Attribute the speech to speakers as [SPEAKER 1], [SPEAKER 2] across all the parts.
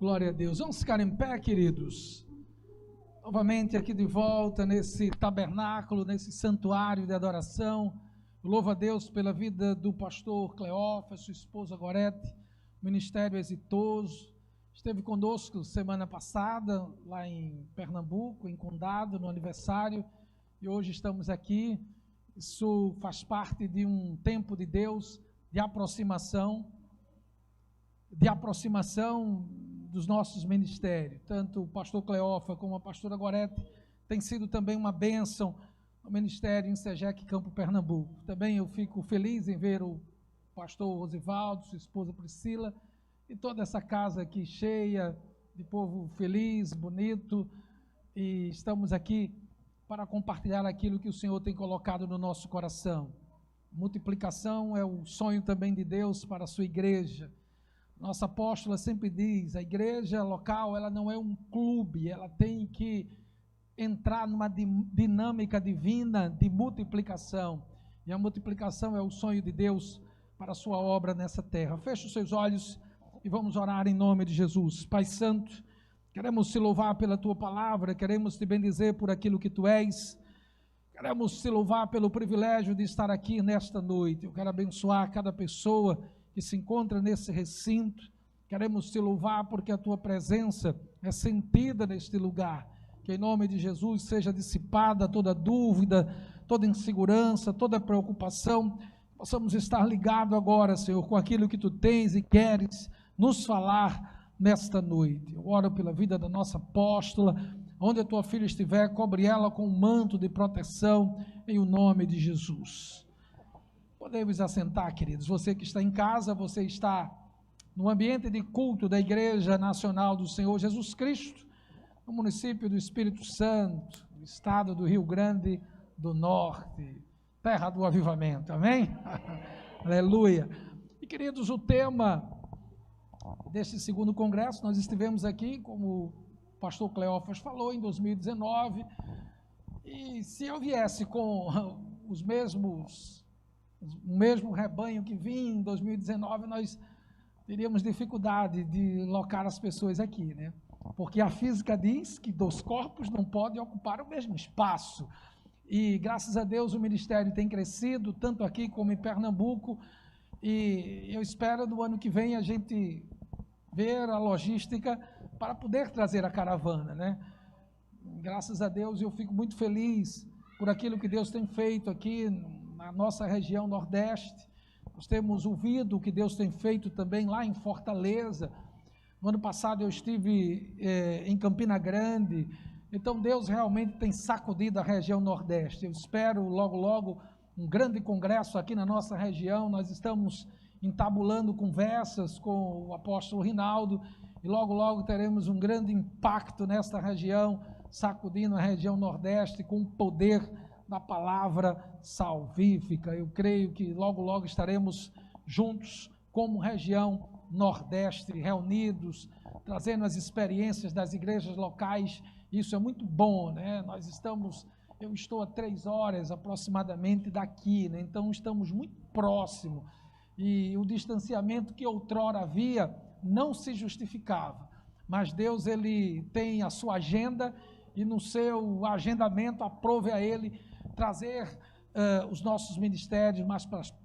[SPEAKER 1] Glória a Deus. Vamos ficar em pé, queridos. Novamente aqui de volta nesse tabernáculo, nesse santuário de adoração. Eu louvo a Deus pela vida do pastor Cleófas, sua esposa Gorete, ministério exitoso. Esteve conosco semana passada, lá em Pernambuco, em Condado, no aniversário. E hoje estamos aqui. Isso faz parte de um tempo de Deus, de aproximação dos nossos ministérios. Tanto o pastor Cleófas como a pastora Gorete tem sido também uma bênção no ministério em Segec, Campo Pernambuco. Também eu fico feliz em ver o pastor Rosivaldo, sua esposa Priscila, e toda essa casa aqui cheia de povo feliz, bonito, e estamos aqui para compartilhar aquilo que o Senhor tem colocado no nosso coração. Multiplicação é o sonho também de Deus para a sua igreja. Nossa apóstola sempre diz, a igreja local, ela não é um clube, ela tem que entrar numa dinâmica divina de multiplicação. E a multiplicação é o sonho de Deus para a sua obra nessa terra. Feche os seus olhos e vamos orar em nome de Jesus. Pai Santo, queremos te louvar pela tua palavra, queremos te bendizer por aquilo que tu és, queremos te louvar pelo privilégio de estar aqui nesta noite. Eu quero abençoar cada pessoa que se encontra nesse recinto. Queremos te louvar porque a tua presença é sentida neste lugar. Que em nome de Jesus seja dissipada toda dúvida, toda insegurança, toda preocupação. Possamos estar ligados agora, Senhor, com aquilo que tu tens e queres nos falar nesta noite. Eu oro pela vida da nossa apóstola, onde a tua filha estiver, cobre ela com um manto de proteção, em o nome de Jesus. Podemos assentar, queridos. Você que está em casa, você está no ambiente de culto da Igreja Nacional do Senhor Jesus Cristo, no município do Espírito Santo, no estado do Rio Grande do Norte, terra do avivamento, amém? Aleluia. E queridos, o tema deste segundo congresso, nós estivemos aqui, como o pastor Cleófas falou, em 2019, e se eu viesse com o mesmo rebanho que vinha em 2019, nós teríamos dificuldade de locar as pessoas aqui, né? Porque a física diz que dois corpos não podem ocupar o mesmo espaço. E graças a Deus o ministério tem crescido, tanto aqui como em Pernambuco, e eu espero no ano que vem a gente ver a logística para poder trazer a caravana, né? Graças a Deus eu fico muito feliz por aquilo que Deus tem feito aqui na nossa região Nordeste. Nós temos ouvido o que Deus tem feito também lá em Fortaleza. No ano passado eu estive em Campina Grande. Então Deus realmente tem sacudido a região Nordeste. Eu espero logo, logo um grande congresso aqui na nossa região. Nós estamos entabulando conversas com o apóstolo Rinaldo e logo, logo teremos um grande impacto nesta região, sacudindo a região Nordeste com o poder da palavra salvífica. Eu creio que logo, logo estaremos juntos como região Nordeste, reunidos, trazendo as experiências das igrejas locais. Isso é muito bom, né? Eu estou a 3 horas aproximadamente daqui, né? Então estamos muito próximos, e o distanciamento que outrora havia não se justificava, mas Deus, ele tem a sua agenda, e no seu agendamento aprove a ele trazer os nossos ministérios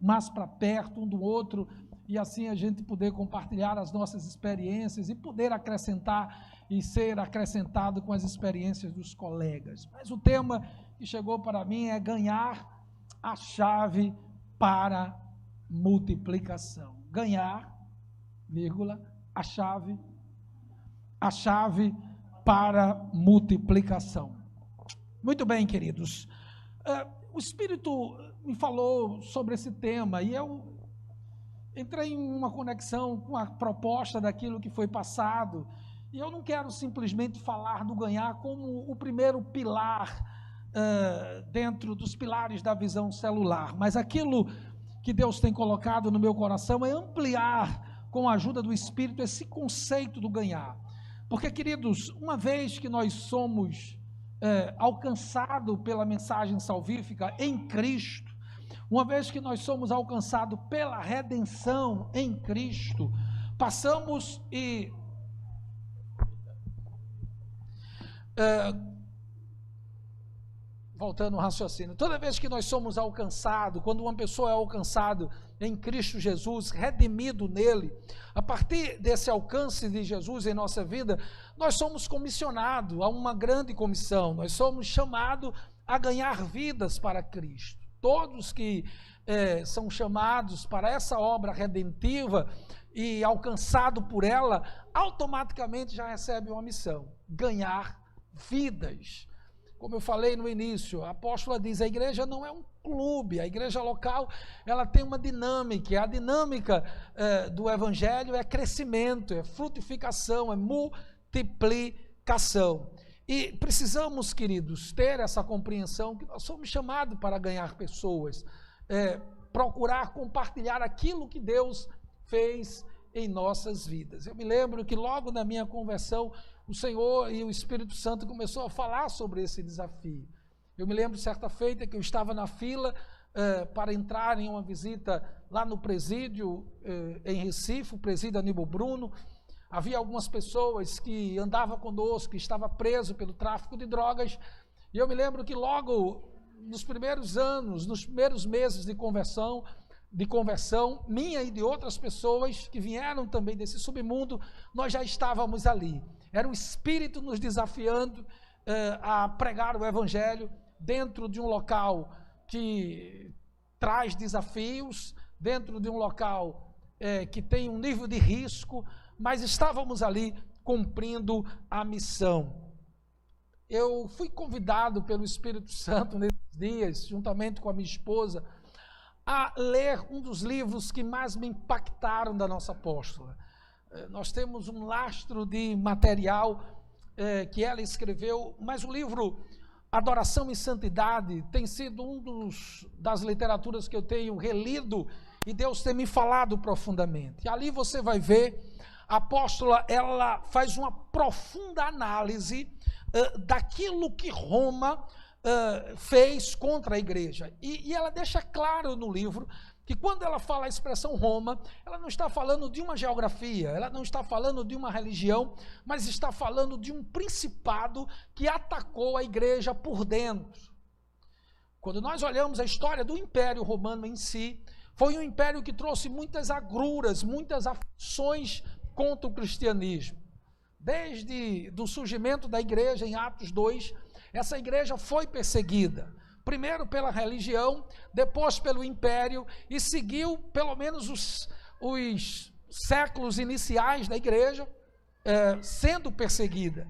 [SPEAKER 1] mais para perto um do outro, e assim a gente poder compartilhar as nossas experiências e poder acrescentar e ser acrescentado com as experiências dos colegas. Mas o tema que chegou para mim é ganhar a chave para multiplicação. Ganhar, vírgula, a chave para multiplicação. Muito bem, queridos. O Espírito me falou sobre esse tema e eu entrei em uma conexão com a proposta daquilo que foi passado, e eu não quero simplesmente falar do ganhar como o primeiro pilar dentro dos pilares da visão celular, mas aquilo que Deus tem colocado no meu coração é ampliar, com a ajuda do Espírito, esse conceito do ganhar. Porque, queridos, uma vez que nós somos alcançados pela mensagem salvífica em Cristo, uma vez que nós somos alcançados pela redenção em Cristo, passamos e Voltando ao raciocínio, toda vez que nós somos alcançados, quando uma pessoa é alcançada em Cristo Jesus, redimido nele, a partir desse alcance de Jesus em nossa vida, nós somos comissionados a uma grande comissão, nós somos chamados a ganhar vidas para Cristo. Todos que são chamados para essa obra redentiva e alcançado por ela, automaticamente já recebem uma missão: ganhar vidas. Como eu falei no início, a apóstola diz, a igreja não é um clube, a igreja local, ela tem uma dinâmica, a dinâmica do evangelho é crescimento, é frutificação, é multiplicação. E precisamos, queridos, ter essa compreensão que nós somos chamados para ganhar pessoas, procurar compartilhar aquilo que Deus fez em nossas vidas. Eu me lembro que logo na minha conversão, o Senhor e o Espírito Santo começou a falar sobre esse desafio. Eu me lembro certa feita que eu estava na fila para entrar em uma visita lá no presídio em Recife, o presídio Aníbal Bruno. Havia algumas pessoas que andavam conosco, que estavam presos pelo tráfico de drogas, e eu me lembro que logo nos primeiros anos, nos primeiros meses de conversão, minha e de outras pessoas que vieram também desse submundo, nós já estávamos ali. Era o Espírito nos desafiando a pregar o Evangelho dentro de um local que traz desafios, dentro de um local que tem um nível de risco, mas estávamos ali cumprindo a missão. Eu fui convidado pelo Espírito Santo nesses dias, juntamente com a minha esposa, a ler um dos livros que mais me impactaram da nossa apóstola. Nós temos um lastro de material que ela escreveu, mas o livro Adoração e Santidade tem sido das literaturas que eu tenho relido e Deus tem me falado profundamente. E ali você vai ver, a apóstola, ela faz uma profunda análise daquilo que Roma fez contra a igreja. E ela deixa claro no livro que quando ela fala a expressão Roma, ela não está falando de uma geografia, ela não está falando de uma religião, mas está falando de um principado que atacou a igreja por dentro. Quando nós olhamos a história do Império Romano em si, foi um império que trouxe muitas agruras, muitas aflições contra o cristianismo. Desde o surgimento da igreja em Atos 2, essa igreja foi perseguida. Primeiro pela religião, depois pelo império, e seguiu pelo menos os séculos iniciais da igreja sendo perseguida.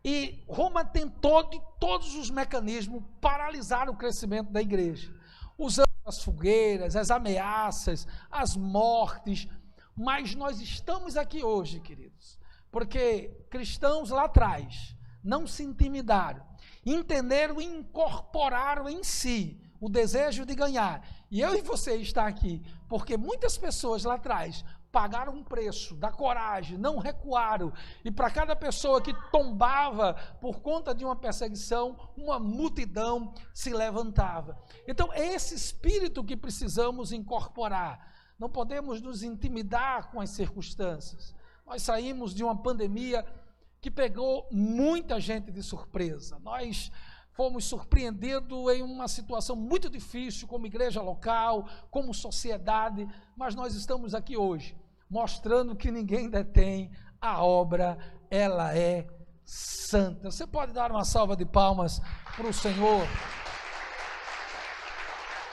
[SPEAKER 1] E Roma tentou de todos os mecanismos paralisar o crescimento da igreja, usando as fogueiras, as ameaças, as mortes. Mas nós estamos aqui hoje, queridos, porque cristãos lá atrás não se intimidaram, entenderam e incorporaram em si o desejo de ganhar. E eu e você está aqui porque muitas pessoas lá atrás pagaram um preço da coragem, não recuaram, e para cada pessoa que tombava por conta de uma perseguição, uma multidão se levantava. Então é esse espírito que precisamos incorporar. Não podemos nos intimidar com as circunstâncias. Nós saímos de uma pandemia que pegou muita gente de surpresa. Nós fomos surpreendidos em uma situação muito difícil, como igreja local, como sociedade, mas nós estamos aqui hoje, mostrando que ninguém detém a obra, ela é santa. Você pode dar uma salva de palmas para o Senhor?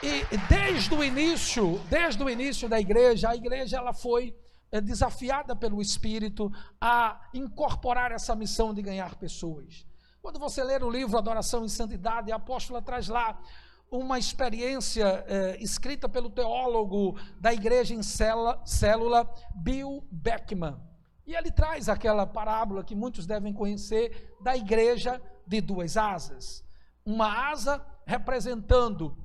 [SPEAKER 1] E desde o início da igreja, a igreja ela foi desafiada pelo Espírito a incorporar essa missão de ganhar pessoas. Quando você ler o livro Adoração e Santidade, a apóstola traz lá uma experiência escrita pelo teólogo da igreja em célula, Bill Beckman. E ele traz aquela parábola que muitos devem conhecer da igreja de duas asas. Uma asa representando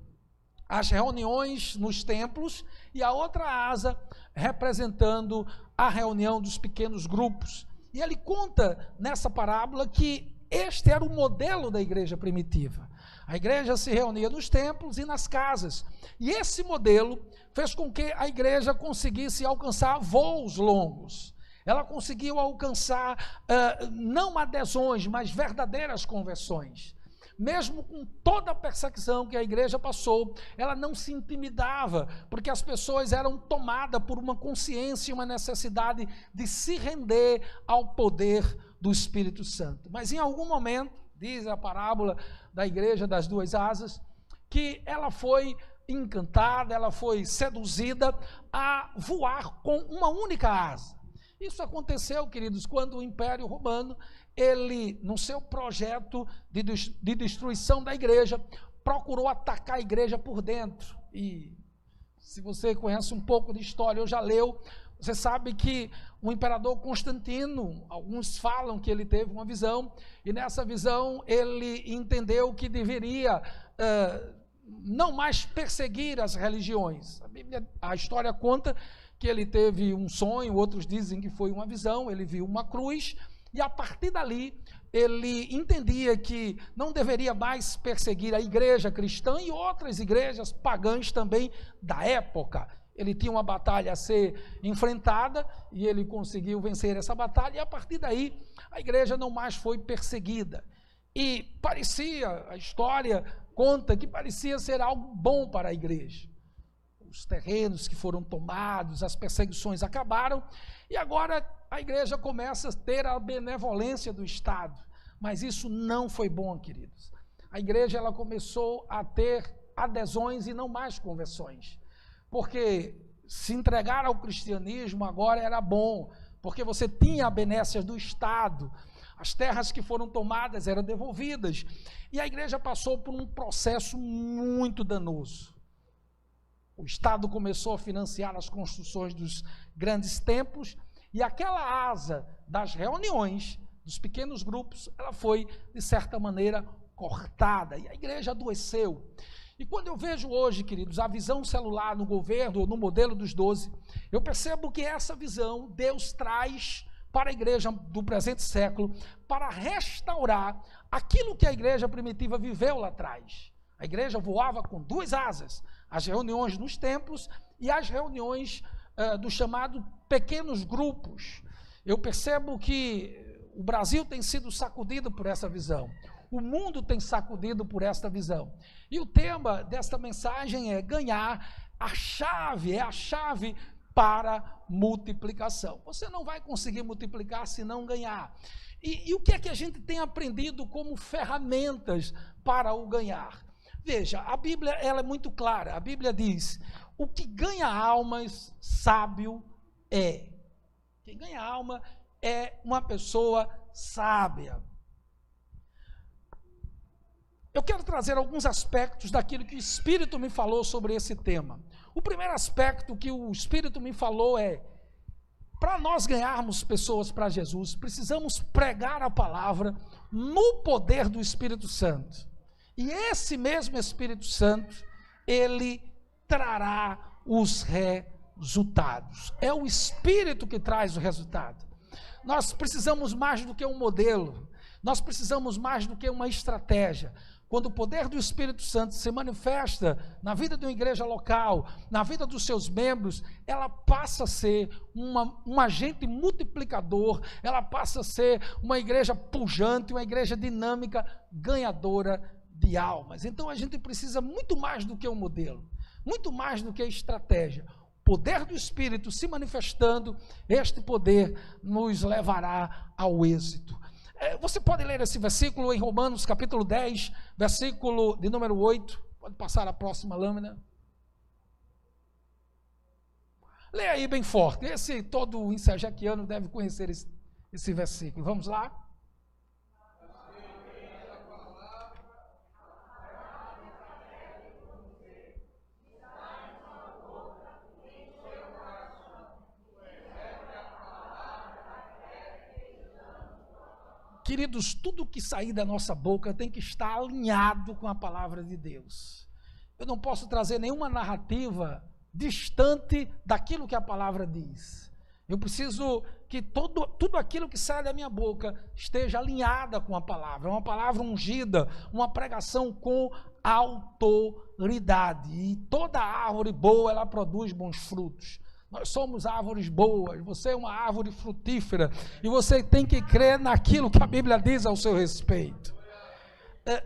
[SPEAKER 1] as reuniões nos templos e a outra asa representando a reunião dos pequenos grupos. E ele conta nessa parábola que este era o modelo da igreja primitiva. A igreja se reunia nos templos e nas casas. E esse modelo fez com que a igreja conseguisse alcançar voos longos. Ela conseguiu alcançar não adesões, mas verdadeiras conversões. Mesmo com toda a perseguição que a igreja passou, ela não se intimidava, porque as pessoas eram tomadas por uma consciência e uma necessidade de se render ao poder do Espírito Santo. Mas em algum momento, diz a parábola da igreja das duas asas, que ela foi encantada, ela foi seduzida a voar com uma única asa. Isso aconteceu, queridos, quando o Império Romano, ele, no seu projeto de destruição da igreja, procurou atacar a igreja por dentro. E se você conhece um pouco de história, ou já leu, você sabe que o imperador Constantino, alguns falam que ele teve uma visão, e nessa visão ele entendeu que deveria não mais perseguir as religiões. A história conta que ele teve um sonho, outros dizem que foi uma visão, ele viu uma cruz, e a partir dali ele entendia que não deveria mais perseguir a igreja cristã e outras igrejas pagãs também da época. Ele tinha uma batalha a ser enfrentada e ele conseguiu vencer essa batalha, e a partir daí a igreja não mais foi perseguida. E parecia, a história conta que parecia ser algo bom para a igreja. Os terrenos que foram tomados, as perseguições acabaram, e agora a igreja começa a ter a benevolência do Estado. Mas isso não foi bom, queridos. A igreja ela começou a ter adesões e não mais conversões. Porque se entregar ao cristianismo agora era bom, porque você tinha a benécia do Estado, as terras que foram tomadas eram devolvidas, e a igreja passou por um processo muito danoso. O Estado começou a financiar as construções dos grandes templos, e aquela asa das reuniões, dos pequenos grupos, ela foi, de certa maneira, cortada, e a igreja adoeceu. E quando eu vejo hoje, queridos, a visão celular no governo, ou no modelo dos 12, eu percebo que essa visão Deus traz para a igreja do presente século, para restaurar aquilo que a igreja primitiva viveu lá atrás. A igreja voava com duas asas, as reuniões nos templos e as reuniões do chamado pequenos grupos. Eu percebo que o Brasil tem sido sacudido por essa visão. O mundo tem sacudido por esta visão. E o tema desta mensagem é ganhar a chave para multiplicação. Você não vai conseguir multiplicar se não ganhar. E o que é que a gente tem aprendido como ferramentas para o ganhar? Veja, a Bíblia ela é muito clara. A Bíblia diz, o que ganha almas, sábio é. Quem ganha alma é uma pessoa sábia. Eu quero trazer alguns aspectos daquilo que o Espírito me falou sobre esse tema. O primeiro aspecto que o Espírito me falou é, para nós ganharmos pessoas para Jesus, precisamos pregar a palavra no poder do Espírito Santo. E esse mesmo Espírito Santo, ele trará os resultados. É o Espírito que traz o resultado. Nós precisamos mais do que um modelo, nós precisamos mais do que uma estratégia. Quando o poder do Espírito Santo se manifesta na vida de uma igreja local, na vida dos seus membros, ela passa a ser um agente multiplicador, ela passa a ser uma igreja pujante, uma igreja dinâmica, ganhadora de almas. Então a gente precisa muito mais do que um modelo, muito mais do que a estratégia. O poder do Espírito se manifestando, este poder nos levará ao êxito. Você pode ler esse versículo em Romanos capítulo 10, versículo de número 8, pode passar a próxima lâmina. Leia aí bem forte, todo insejequiano deve conhecer esse versículo. Vamos lá? Queridos, tudo que sair da nossa boca tem que estar alinhado com a palavra de Deus. Eu não posso trazer nenhuma narrativa distante daquilo que a palavra diz. Eu preciso que tudo aquilo que sai da minha boca esteja alinhada com a palavra, uma palavra ungida, uma pregação com autoridade. E toda árvore boa, ela produz bons frutos. Nós somos árvores boas, você é uma árvore frutífera, e você tem que crer naquilo que a Bíblia diz ao seu respeito.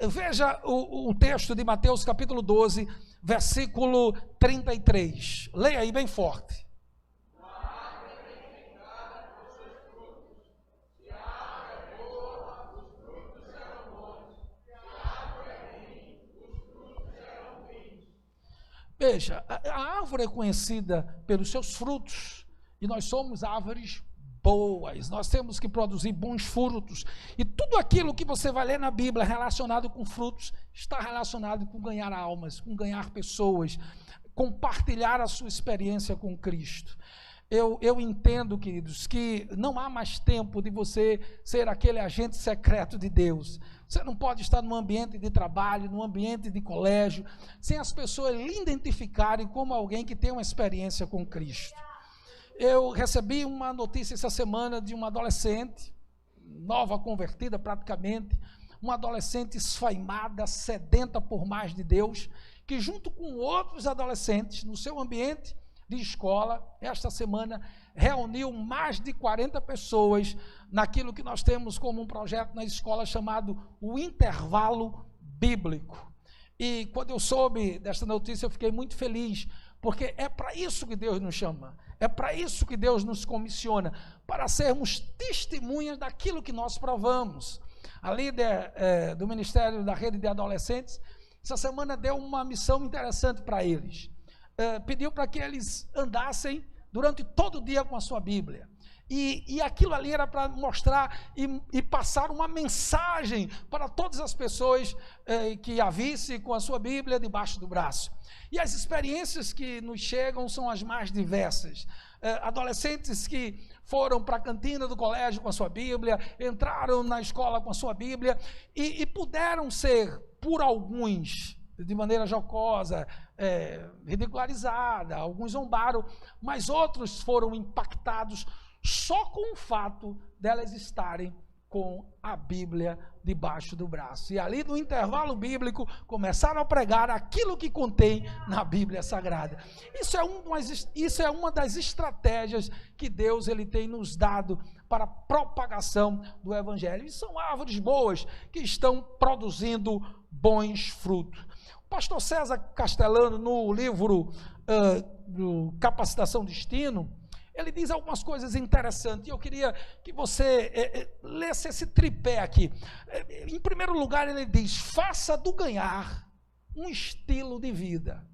[SPEAKER 1] Veja o texto de Mateus capítulo 12, versículo 33. Leia aí bem forte. Veja, a árvore é conhecida pelos seus frutos, e nós somos árvores boas, nós temos que produzir bons frutos, e tudo aquilo que você vai ler na Bíblia relacionado com frutos, está relacionado com ganhar almas, com ganhar pessoas, compartilhar a sua experiência com Cristo. Eu entendo, queridos, que não há mais tempo de você ser aquele agente secreto de Deus. Você não pode estar num ambiente de trabalho, num ambiente de colégio, sem as pessoas lhe identificarem como alguém que tem uma experiência com Cristo. Eu recebi uma notícia essa semana de uma adolescente, nova convertida praticamente, uma adolescente esfaimada, sedenta por mais de Deus, que junto com outros adolescentes, no seu ambiente de escola, esta semana reuniu mais de 40 pessoas naquilo que nós temos como um projeto na escola chamado o Intervalo Bíblico. E quando eu soube desta notícia, eu fiquei muito feliz, porque é para isso que Deus nos chama, é para isso que Deus nos comissiona, para sermos testemunhas daquilo que nós provamos. A líder do Ministério da Rede de Adolescentes, essa semana deu uma missão interessante para eles. Pediu para que eles andassem durante todo o dia com a sua Bíblia, e aquilo ali era para mostrar e passar uma mensagem para todas as pessoas que a vissem com a sua Bíblia debaixo do braço. E as experiências que nos chegam são as mais diversas. Adolescentes que foram para a cantina do colégio com a sua Bíblia, entraram na escola com a sua Bíblia, e puderam ser, por alguns, de maneira jocosa, ridicularizada, alguns zombaram, mas outros foram impactados só com o fato delas estarem com a Bíblia debaixo do braço. E ali no intervalo bíblico começaram a pregar aquilo que contém na Bíblia Sagrada. Isso é uma das estratégias que Deus ele tem nos dado para a propagação do Evangelho. E são árvores boas que estão produzindo bons frutos. O pastor César Castellano, no livro do Capacitação Destino, ele diz algumas coisas interessantes, e eu queria que você lesse esse tripé aqui. Em primeiro lugar, ele diz: faça do ganhar um estilo de vida.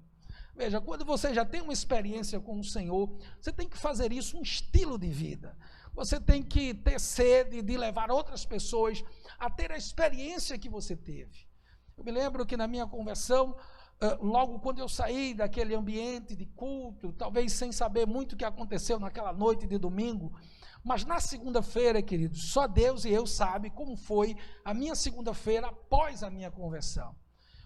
[SPEAKER 1] Veja, quando você já tem uma experiência com o Senhor, você tem que fazer isso um estilo de vida. Você tem que ter sede de levar outras pessoas a ter a experiência que você teve. Eu me lembro que na minha conversão, logo quando eu saí daquele ambiente de culto, talvez sem saber muito o que aconteceu naquela noite de domingo, mas na segunda-feira, queridos, só Deus e eu sabem como foi a minha segunda-feira após a minha conversão.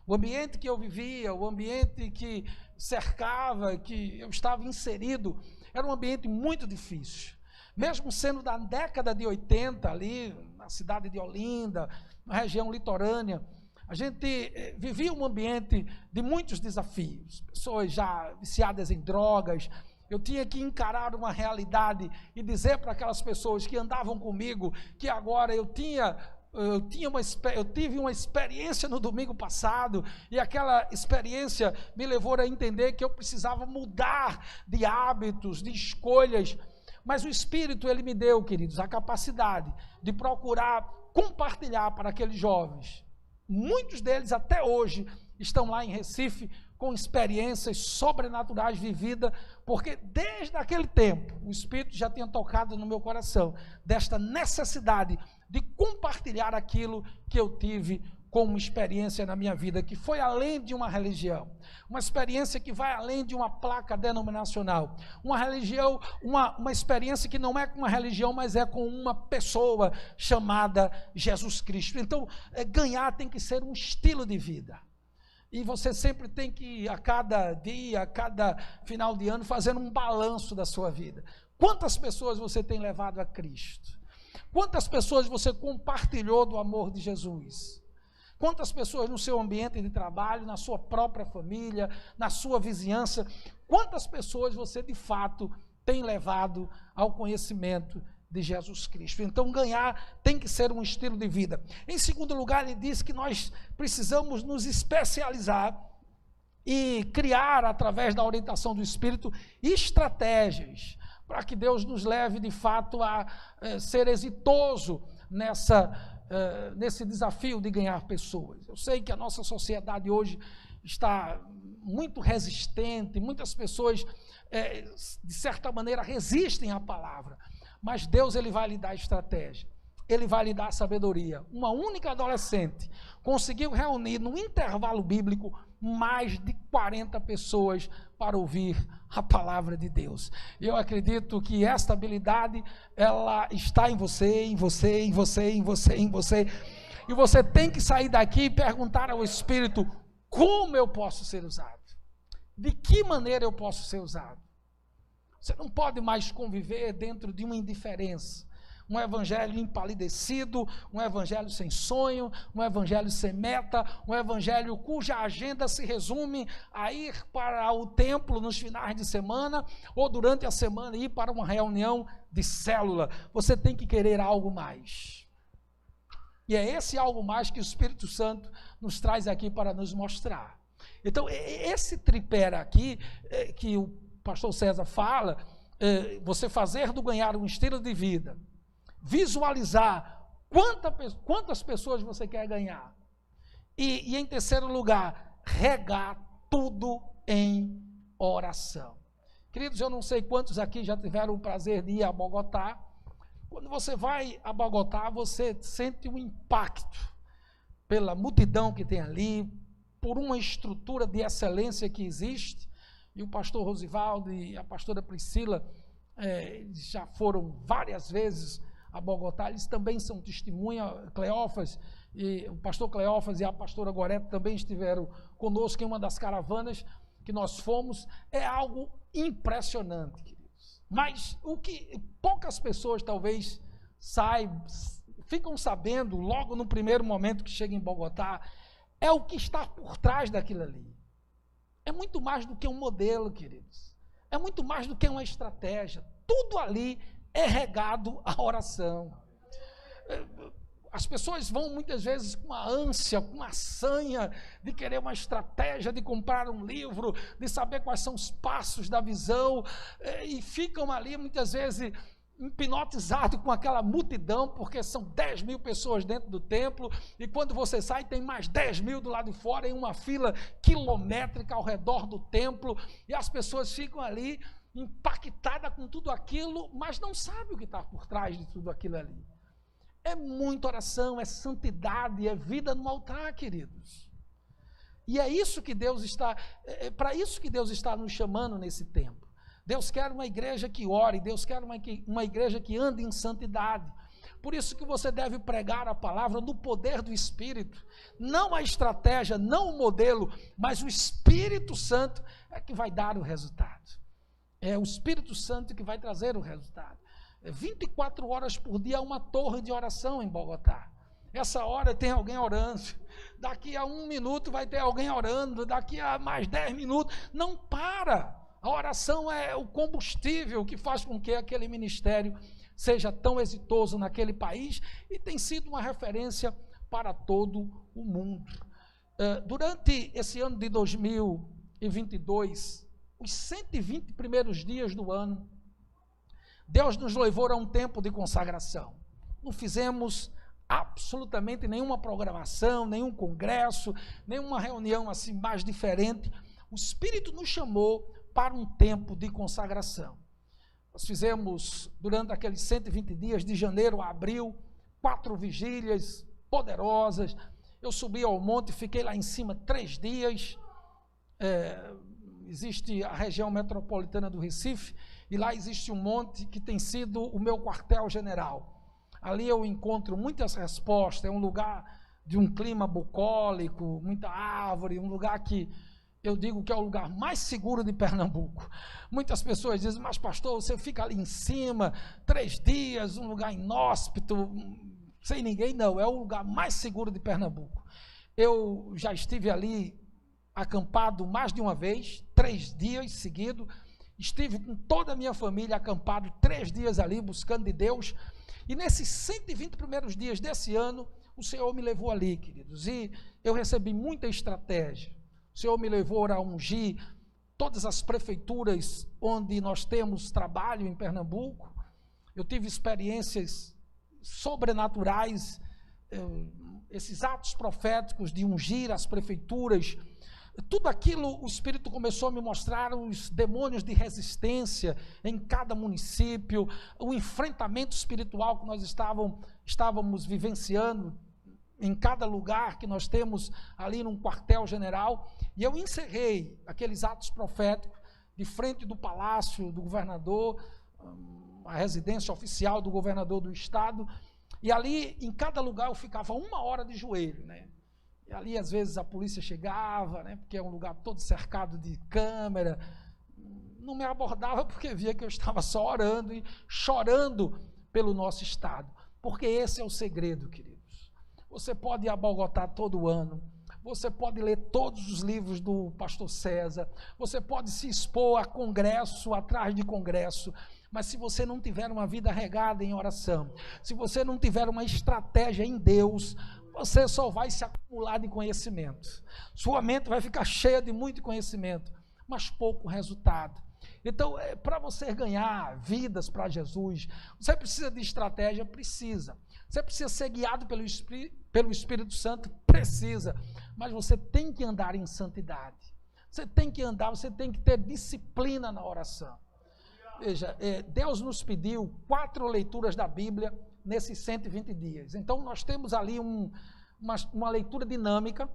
[SPEAKER 1] O ambiente que eu vivia, o ambiente que cercava, que eu estava inserido, era um ambiente muito difícil. Mesmo sendo da década de 80, ali na cidade de Olinda, na região litorânea, a gente vivia um ambiente de muitos desafios, pessoas já viciadas em drogas. Eu tinha que encarar uma realidade e dizer para aquelas pessoas que andavam comigo que agora eu tive uma experiência no domingo passado, e aquela experiência me levou a entender que eu precisava mudar de hábitos, de escolhas, mas o Espírito ele me deu, queridos, a capacidade de procurar compartilhar para aqueles jovens. Muitos deles até hoje estão lá em Recife com experiências sobrenaturais vividas, porque desde aquele tempo o Espírito já tinha tocado no meu coração desta necessidade de compartilhar aquilo que eu tive como experiência na minha vida, que foi além de uma religião, uma experiência que vai além de uma placa denominacional, uma religião, uma experiência que não é com uma religião, mas é com uma pessoa chamada Jesus Cristo. Então, ganhar tem que ser um estilo de vida, e você sempre tem que, a cada dia, a cada final de ano, fazer um balanço da sua vida. Quantas pessoas você tem levado a Cristo? Quantas pessoas você compartilhou do amor de Jesus? Quantas pessoas no seu ambiente de trabalho, na sua própria família, na sua vizinhança, quantas pessoas você de fato tem levado ao conhecimento de Jesus Cristo. Então, ganhar tem que ser um estilo de vida. Em segundo lugar, ele diz que nós precisamos nos especializar e criar, através da orientação do Espírito, estratégias para que Deus nos leve, de fato, a ser exitoso nesse desafio de ganhar pessoas. Eu sei que a nossa sociedade hoje está muito resistente, muitas pessoas, de certa maneira, resistem à palavra, mas Deus, ele vai lhe dar estratégia, ele vai lhe dar sabedoria. Uma única adolescente conseguiu reunir, no intervalo bíblico, mais de 40 pessoas para ouvir a palavra de Deus. Eu acredito que esta habilidade, ela está em você, em você, em você, em você, em você, e você tem que sair daqui e perguntar ao Espírito: como eu posso ser usado? De que maneira eu posso ser usado? Você não pode mais conviver dentro de uma indiferença, um evangelho empalidecido, um evangelho sem sonho, um evangelho sem meta, um evangelho cuja agenda se resume a ir para o templo nos finais de semana, ou durante a semana ir para uma reunião de célula. Você tem que querer algo mais. E é esse algo mais que o Espírito Santo nos traz aqui para nos mostrar. Então, esse tripé aqui, que o pastor César fala, você fazer do ganhar um estilo de vida, visualizar quantas pessoas você quer ganhar, e em terceiro lugar, regar tudo em oração. Queridos, eu não sei quantos aqui já tiveram o prazer de ir a Bogotá. Quando você vai a Bogotá, você sente um impacto pela multidão que tem ali, por uma estrutura de excelência que existe, e o pastor Rosivaldo e a pastora Priscila já foram várias vezes a Bogotá, eles também são testemunha. Cleófas, e o pastor Cleófas e a pastora Gorete também estiveram conosco em uma das caravanas que nós fomos. É algo impressionante, queridos. Mas o que poucas pessoas talvez ficam sabendo logo no primeiro momento que chegam em Bogotá, é o que está por trás daquilo ali. É muito mais do que um modelo, queridos. É muito mais do que uma estratégia. Tudo ali é regado à oração. As pessoas vão muitas vezes com a ânsia, com a sanha de querer uma estratégia, de comprar um livro, de saber quais são os passos da visão, e ficam ali muitas vezes hipnotizados com aquela multidão, porque são 10 mil pessoas dentro do templo, e quando você sai tem mais 10 mil do lado de fora, em uma fila quilométrica ao redor do templo, e as pessoas ficam ali impactada com tudo aquilo, mas não sabe o que está por trás de tudo aquilo ali. É muita oração, é santidade, é vida no altar, queridos. E é isso que Deus está, para isso que Deus está nos chamando nesse tempo. Deus quer uma igreja que ore, Deus quer uma igreja que ande em santidade. Por isso que você deve pregar a palavra no poder do Espírito, não a estratégia, não o modelo, mas o Espírito Santo é que vai dar o resultado. É o Espírito Santo que vai trazer o resultado. 24 horas por dia, uma torre de oração em Bogotá. Essa hora tem alguém orando, daqui a 1 minuto vai ter alguém orando, daqui a mais 10 minutos, não para. A oração é o combustível que faz com que aquele ministério seja tão exitoso naquele país, e tem sido uma referência para todo o mundo. Durante esse ano de 2022, os 120 primeiros dias do ano, Deus nos levou a um tempo de consagração. Não fizemos absolutamente nenhuma programação, nenhum congresso, nenhuma reunião assim mais diferente. O Espírito nos chamou para um tempo de consagração. Nós fizemos, durante aqueles 120 dias, de janeiro a abril, 4 vigílias poderosas. Eu subi ao monte, fiquei lá em cima 3 dias. Existe a região metropolitana do Recife, e lá existe um monte que tem sido o meu quartel-general. Ali eu encontro muitas respostas, é um lugar de um clima bucólico, muita árvore, um lugar que eu digo que é o lugar mais seguro de Pernambuco. Muitas pessoas dizem: mas pastor, você fica ali em cima, 3 dias, um lugar inóspito, sem ninguém. Não, é o lugar mais seguro de Pernambuco. Eu já estive ali acampado mais de uma vez, 3 dias seguidos, Estive com toda a minha família acampado 3 dias ali, buscando de Deus. E nesses 120 primeiros dias desse ano, o Senhor me levou ali, queridos. E eu recebi muita estratégia. O Senhor me levou a ungir todas as prefeituras onde nós temos trabalho em Pernambuco. Eu tive experiências sobrenaturais, esses atos proféticos de ungir as prefeituras. Tudo aquilo, o Espírito começou a me mostrar os demônios de resistência em cada município, o enfrentamento espiritual que nós estávamos vivenciando em cada lugar que nós temos ali num quartel-general. E eu encerrei aqueles atos proféticos de frente do palácio do governador, a residência oficial do governador do estado, e ali em cada lugar eu ficava 1 hora de joelho, né? E ali, às vezes, a polícia chegava, né, porque é um lugar todo cercado de câmera, não me abordava porque via que eu estava só orando e chorando pelo nosso estado. Porque esse é o segredo, queridos. Você pode ir a Bogotá todo ano, você pode ler todos os livros do pastor César, você pode se expor a congresso, atrás de congresso, mas se você não tiver uma vida regada em oração, se você não tiver uma estratégia em Deus, você só vai se acumular de conhecimento. Sua mente vai ficar cheia de muito conhecimento, mas pouco resultado. Então, para você ganhar vidas para Jesus, você precisa de estratégia? Precisa. Você precisa ser guiado pelo Espírito Santo? Precisa. Mas você tem que andar em santidade. Você tem que andar, você tem que ter disciplina na oração. Veja, Deus nos pediu 4 leituras da Bíblia nesses 120 dias. Então, nós temos ali uma leitura dinâmica,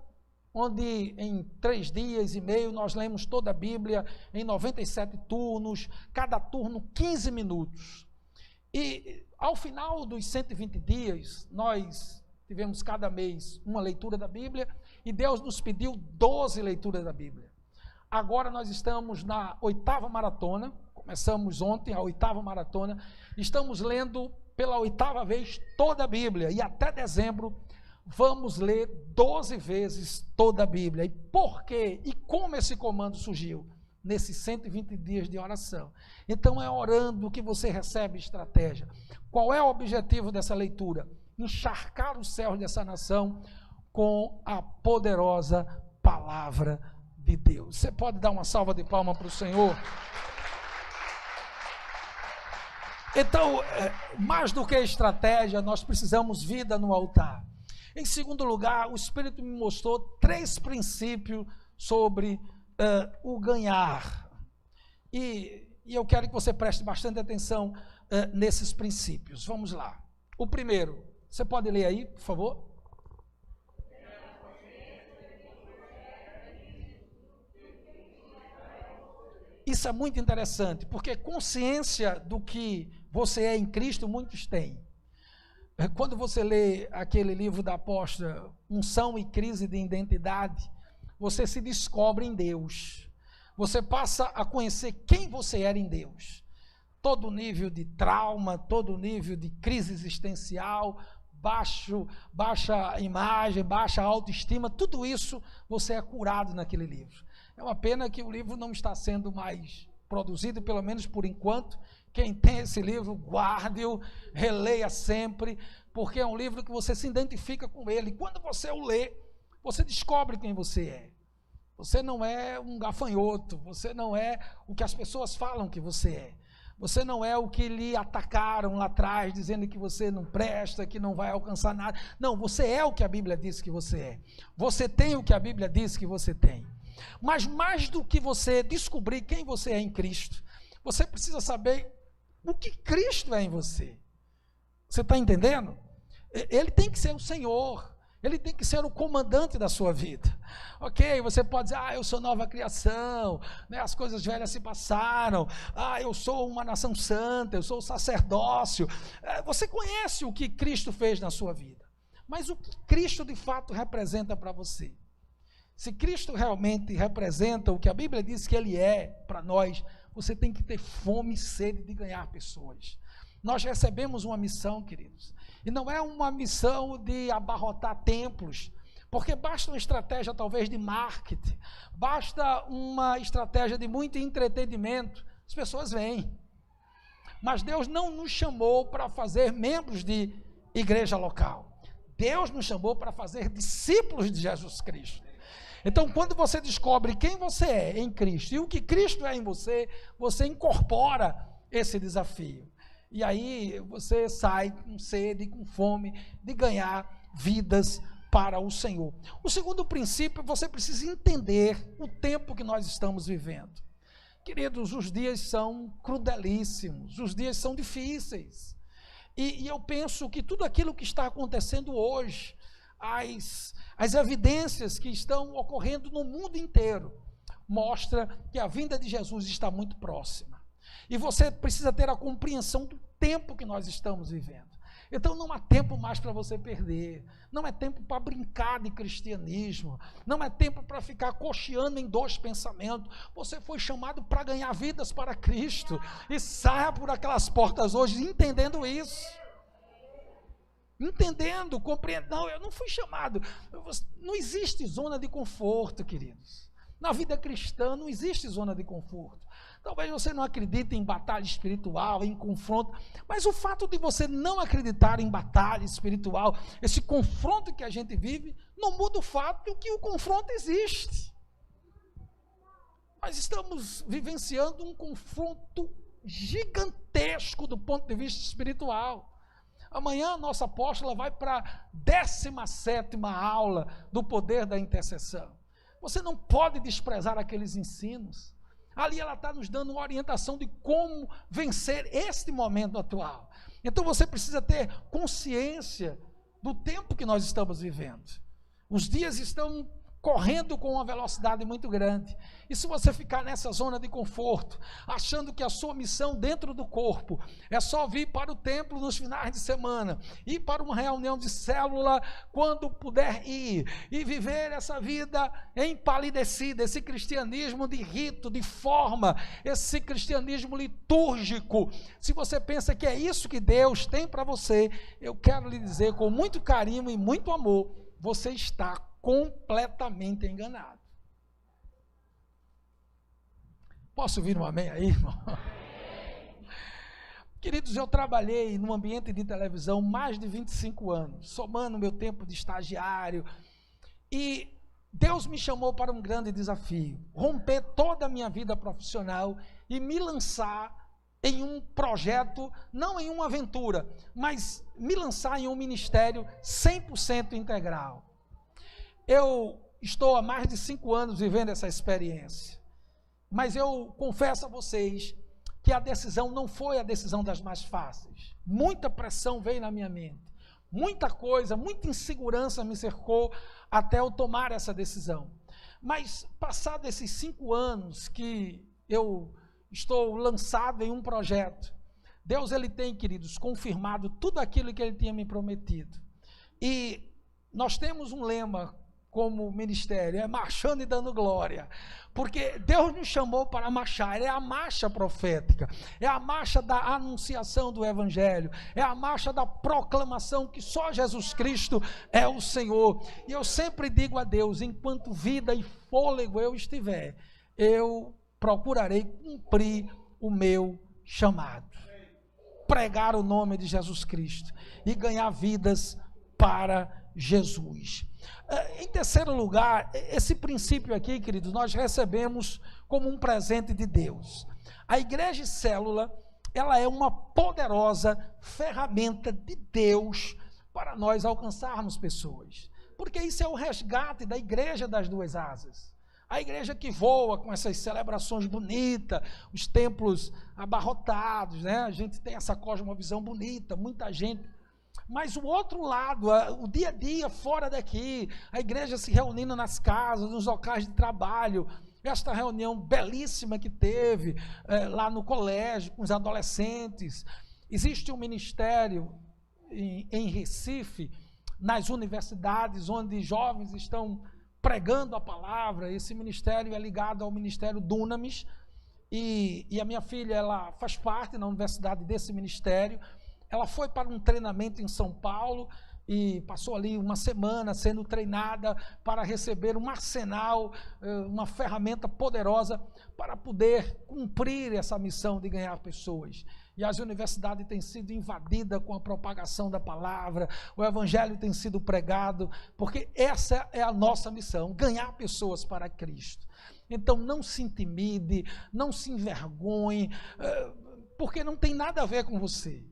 [SPEAKER 1] onde em 3 dias e meio nós lemos toda a Bíblia, em 97 turnos, cada turno 15 minutos. E ao final dos 120 dias, nós tivemos cada mês uma leitura da Bíblia, e Deus nos pediu 12 leituras da Bíblia. Agora nós estamos na 8ª maratona, começamos ontem a 8ª maratona, estamos lendo pela 8ª vez toda a Bíblia, e até dezembro vamos ler 12 vezes toda a Bíblia. E por quê? E como esse comando surgiu? Nesses 120 dias de oração. Então é orando que você recebe estratégia. Qual é o objetivo dessa leitura? Encharcar os céus dessa nação com a poderosa palavra de Deus. Você pode dar uma salva de palmas para o Senhor? Então, mais do que estratégia, nós precisamos vida no altar. Em segundo lugar, o Espírito me mostrou 3 princípios sobre o ganhar. E eu quero que você preste bastante atenção nesses princípios. Vamos lá. O primeiro, você pode ler aí, por favor? Isso é muito interessante, porque consciência do que você é em Cristo, muitos têm. Quando você lê aquele livro da apóstola, Unção e Crise de Identidade, você se descobre em Deus. Você passa a conhecer quem você era em Deus. Todo nível de trauma, todo nível de crise existencial, baixa imagem, baixa autoestima, tudo isso você é curado naquele livro. É uma pena que o livro não está sendo mais produzido, pelo menos por enquanto. Quem tem esse livro, guarde-o, releia sempre, porque é um livro que você se identifica com ele. E quando você o lê, você descobre quem você é. Você não é um gafanhoto, você não é o que as pessoas falam que você é. Você não é o que lhe atacaram lá atrás, dizendo que você não presta, que não vai alcançar nada. Não, você é o que a Bíblia diz que você é. Você tem o que a Bíblia diz que você tem. Mas mais do que você descobrir quem você é em Cristo, você precisa saber o que Cristo é em você. Você está entendendo? Ele tem que ser o Senhor. Ele tem que ser o comandante da sua vida. Ok, você pode dizer, eu sou nova criação, né, as coisas velhas se passaram, eu sou uma nação santa, eu sou o sacerdócio. Você conhece o que Cristo fez na sua vida, mas o que Cristo de fato representa para você? Se Cristo realmente representa o que a Bíblia diz que Ele é para nós, você tem que ter fome e sede de ganhar pessoas. Nós recebemos uma missão, queridos, e não é uma missão de abarrotar templos, porque basta uma estratégia talvez de marketing, basta uma estratégia de muito entretenimento As pessoas vêm. Mas Deus não nos chamou para fazer membros de igreja local. Deus nos chamou para fazer discípulos de Jesus Cristo. Então, quando você descobre quem você é em Cristo e o que Cristo é em você, você incorpora esse desafio. E aí você sai com sede, com fome de ganhar vidas para o Senhor. O segundo princípio, você precisa entender o tempo que nós estamos vivendo. Queridos, os dias são crudelíssimos, os dias são difíceis. E eu penso que tudo aquilo que está acontecendo hoje, as evidências que estão ocorrendo no mundo inteiro, mostra que a vinda de Jesus está muito próxima. E você precisa ter a compreensão do tempo que nós estamos vivendo. Então não há tempo mais para você perder, não é tempo para brincar de cristianismo, não é tempo para ficar cocheando em dois pensamentos. Você foi chamado para ganhar vidas para Cristo, e saia por aquelas portas hoje entendendo isso. Entendendo, compreendendo. Não, eu não fui chamado. Não existe zona de conforto, queridos. Na vida cristã não existe zona de conforto. Talvez você não acredite em batalha espiritual, em confronto, mas o fato de você não acreditar em batalha espiritual, esse confronto que a gente vive, não muda o fato de que o confronto existe. Nós estamos vivenciando um confronto gigantesco do ponto de vista espiritual. Amanhã a nossa apóstola vai para a 17ª aula do poder da intercessão. Você não pode desprezar aqueles ensinos. Ali ela está nos dando uma orientação de como vencer este momento atual. Então você precisa ter consciência do tempo que nós estamos vivendo. Os dias estão correndo com uma velocidade muito grande. E se você ficar nessa zona de conforto, achando que a sua missão dentro do corpo é só vir para o templo nos finais de semana, ir para uma reunião de célula quando puder ir, e viver essa vida empalidecida, esse cristianismo de rito, de forma, esse cristianismo litúrgico, se você pensa que é isso que Deus tem para você, eu quero lhe dizer com muito carinho e muito amor, você está completamente enganado. Posso ouvir um amém aí, irmão? Queridos, eu trabalhei no ambiente de televisão mais de 25 anos, somando meu tempo de estagiário, e Deus me chamou para um grande desafio, romper toda a minha vida profissional e me lançar em um projeto, não em uma aventura, mas me lançar em um ministério 100% integral. Eu estou há mais de 5 anos vivendo essa experiência, mas eu confesso a vocês que a decisão não foi a decisão das mais fáceis. Muita pressão veio na minha mente, muita coisa, muita insegurança me cercou até eu tomar essa decisão. Mas passados esses 5 anos que eu estou lançado em um projeto, Deus, ele tem, queridos, confirmado tudo aquilo que ele tinha me prometido. E nós temos um lema como ministério, é marchando e dando glória, porque Deus nos chamou para marchar, é a marcha profética, é a marcha da anunciação do evangelho, é a marcha da proclamação que só Jesus Cristo é o Senhor. E eu sempre digo a Deus, enquanto vida e fôlego eu estiver, eu procurarei cumprir o meu chamado, pregar o nome de Jesus Cristo e ganhar vidas para Jesus. Em terceiro lugar, esse princípio aqui, queridos, nós recebemos como um presente de Deus. A igreja célula, ela é uma poderosa ferramenta de Deus para nós alcançarmos pessoas, porque isso é o resgate da igreja das duas asas. A igreja que voa com essas celebrações bonitas, os templos abarrotados, né? A gente tem essa cosmovisão bonita, muita gente. Mas o outro lado, o dia a dia fora daqui, a igreja se reunindo nas casas, nos locais de trabalho, esta reunião belíssima que teve lá no colégio, com os adolescentes. Existe um ministério em Recife, nas universidades, onde jovens estão pregando a palavra. Esse ministério é ligado ao Ministério Dunamis, e a minha filha, ela faz parte na universidade desse ministério. Ela foi para um treinamento em São Paulo e passou ali uma semana sendo treinada para receber um arsenal, uma ferramenta poderosa para poder cumprir essa missão de ganhar pessoas. E as universidades têm sido invadidas com a propagação da palavra, o evangelho tem sido pregado, porque essa é a nossa missão, ganhar pessoas para Cristo. Então não se intimide, não se envergonhe, porque não tem nada a ver com você.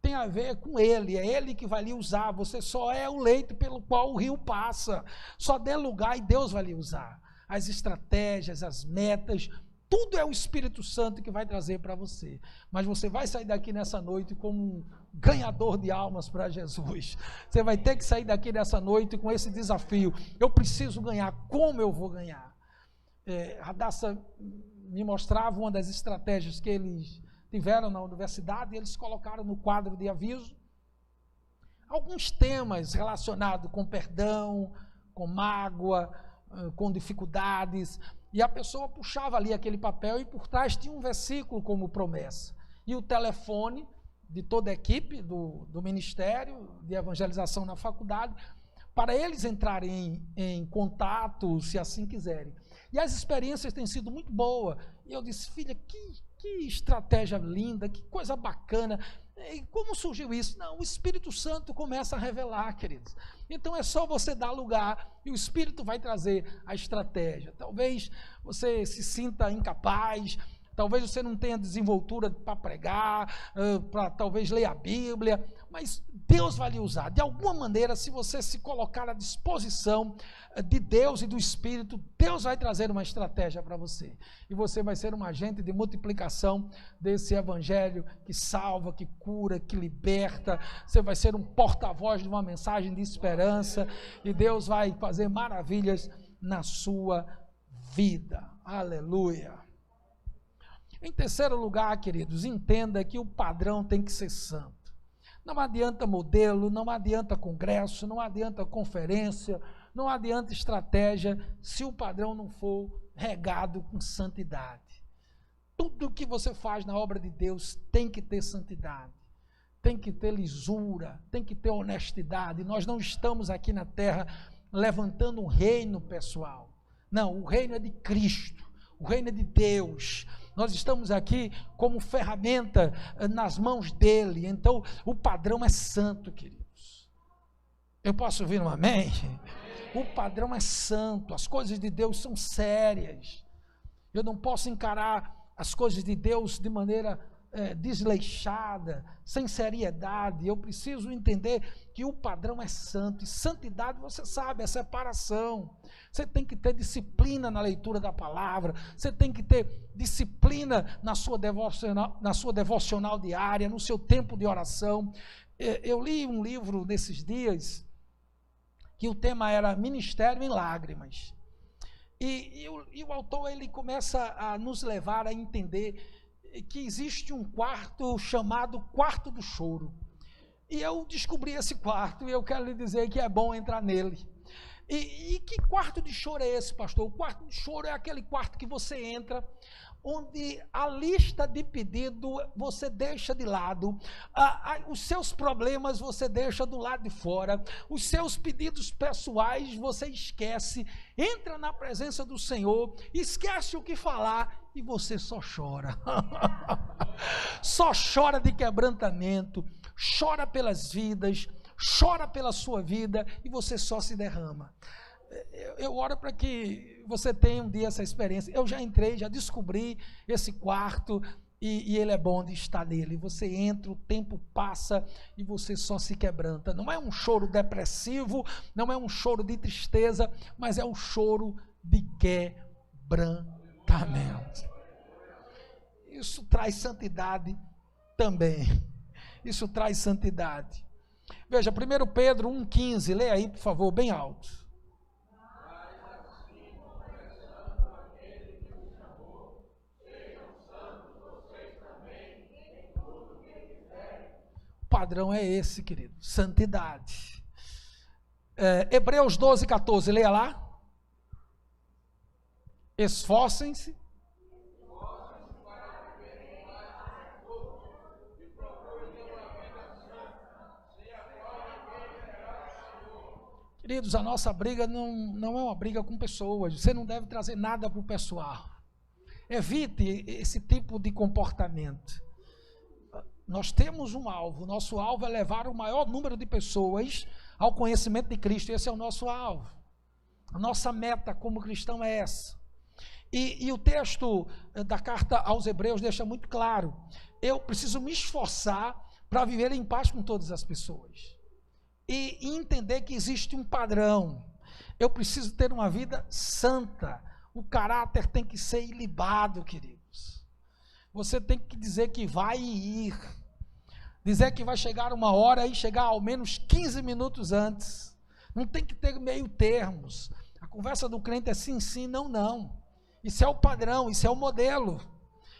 [SPEAKER 1] Tem a ver com Ele, é Ele que vai lhe usar, você só é o leito pelo qual o rio passa, só dê lugar e Deus vai lhe usar. As estratégias, as metas, tudo é o Espírito Santo que vai trazer para você, mas você vai sair daqui nessa noite como um ganhador de almas para Jesus. Você vai ter que sair daqui nessa noite com esse desafio, eu preciso ganhar, como eu vou ganhar? Radassa me mostrava uma das estratégias que eles tiveram na universidade, e eles colocaram no quadro de aviso alguns temas relacionados com perdão, com mágoa, com dificuldades, e a pessoa puxava ali aquele papel e por trás tinha um versículo como promessa, e o telefone de toda a equipe do Ministério de Evangelização na faculdade, para eles entrarem em contato, se assim quiserem. E as experiências têm sido muito boas, e eu disse, filha, que estratégia linda, que coisa bacana, e como surgiu isso? Não, o Espírito Santo começa a revelar, queridos, então é só você dar lugar, e o Espírito vai trazer a estratégia. Talvez você se sinta incapaz, talvez você não tenha desenvoltura para pregar, para talvez ler a Bíblia, mas Deus vai lhe usar, de alguma maneira, se você se colocar à disposição de Deus e do Espírito, Deus vai trazer uma estratégia para você, e você vai ser um agente de multiplicação desse evangelho que salva, que cura, que liberta, você vai ser um porta-voz de uma mensagem de esperança, e Deus vai fazer maravilhas na sua vida, aleluia. Em terceiro lugar, queridos, entenda que o padrão tem que ser santo. Não adianta modelo, não adianta congresso, não adianta conferência, não adianta estratégia, se o padrão não for regado com santidade. Tudo que você faz na obra de Deus tem que ter santidade, tem que ter lisura, tem que ter honestidade. Nós não estamos aqui na terra levantando um reino pessoal. Não, o reino é de Cristo, o reino é de Deus. Nós estamos aqui como ferramenta nas mãos dele, então o padrão é santo, queridos. Eu posso ouvir um amém? O padrão é santo, as coisas de Deus são sérias. Eu não posso encarar as coisas de Deus de maneira desleixada, sem seriedade. Eu preciso entender que o padrão é santo, e santidade, você sabe, é separação. Você tem que ter disciplina na leitura da palavra, você tem que ter disciplina na sua devocional diária, no seu tempo de oração. Eu li um livro nesses dias, que o tema era Ministério em Lágrimas, e o autor ele começa a nos levar a entender que existe um quarto chamado quarto do choro, e eu descobri esse quarto, e eu quero lhe dizer que é bom entrar nele. E que quarto de choro é esse, pastor? O quarto de choro é aquele quarto que você entra, onde a lista de pedido você deixa de lado, os seus problemas você deixa do lado de fora, os seus pedidos pessoais você esquece, entra na presença do Senhor, esquece o que falar e você só chora. Só chora de quebrantamento, chora pelas vidas, chora pela sua vida, e você só se derrama. Eu oro para que você tenha um dia essa experiência. Eu já entrei, já descobri esse quarto, e ele é bom de estar nele. Você entra, o tempo passa e você só se quebranta. Não é um choro depressivo, não é um choro de tristeza, mas é um choro de quebrantamento. Isso traz santidade também. Isso traz santidade. Veja, 1 Pedro 1,15, leia aí, por favor, bem alto. O padrão é esse, querido, santidade. Hebreus 12,14, leia lá. Esforcem-se. Queridos, a nossa briga não é uma briga com pessoas. Você não deve trazer nada para o pessoal. Evite esse tipo de comportamento. Nós temos um alvo. Nosso alvo é levar o maior número de pessoas ao conhecimento de Cristo. Esse é o nosso alvo. A nossa meta como cristão é essa. E o texto da carta aos Hebreus deixa muito claro. Eu preciso me esforçar para viver em paz com todas as pessoas. E entender que existe um padrão. Eu preciso ter uma vida santa. O caráter tem que ser ilibado, queridos. Você tem que dizer que vai ir. Dizer que vai chegar uma hora e chegar ao menos 15 minutos antes. Não tem que ter meio termos. A conversa do crente é sim, sim, não, não. Isso é o padrão, isso é o modelo.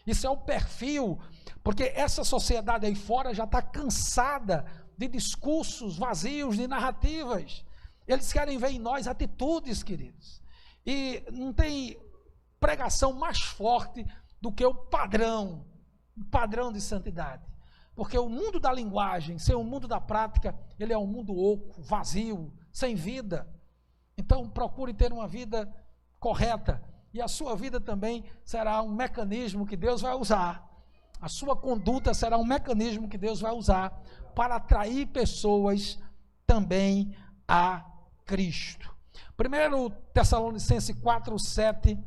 [SPEAKER 1] Isso é o perfil. Porque essa sociedade aí fora já está cansada de discursos vazios, de narrativas. Eles querem ver em nós atitudes, queridos. E não tem pregação mais forte do que o padrão de santidade. Porque o mundo da linguagem, sem o mundo da prática, ele é um mundo oco, vazio, sem vida. Então procure ter uma vida correta. E a sua vida também será um mecanismo que Deus vai usar. A sua conduta será um mecanismo que Deus vai usar para atrair pessoas também a Cristo. 1 Tessalonicenses 4:7,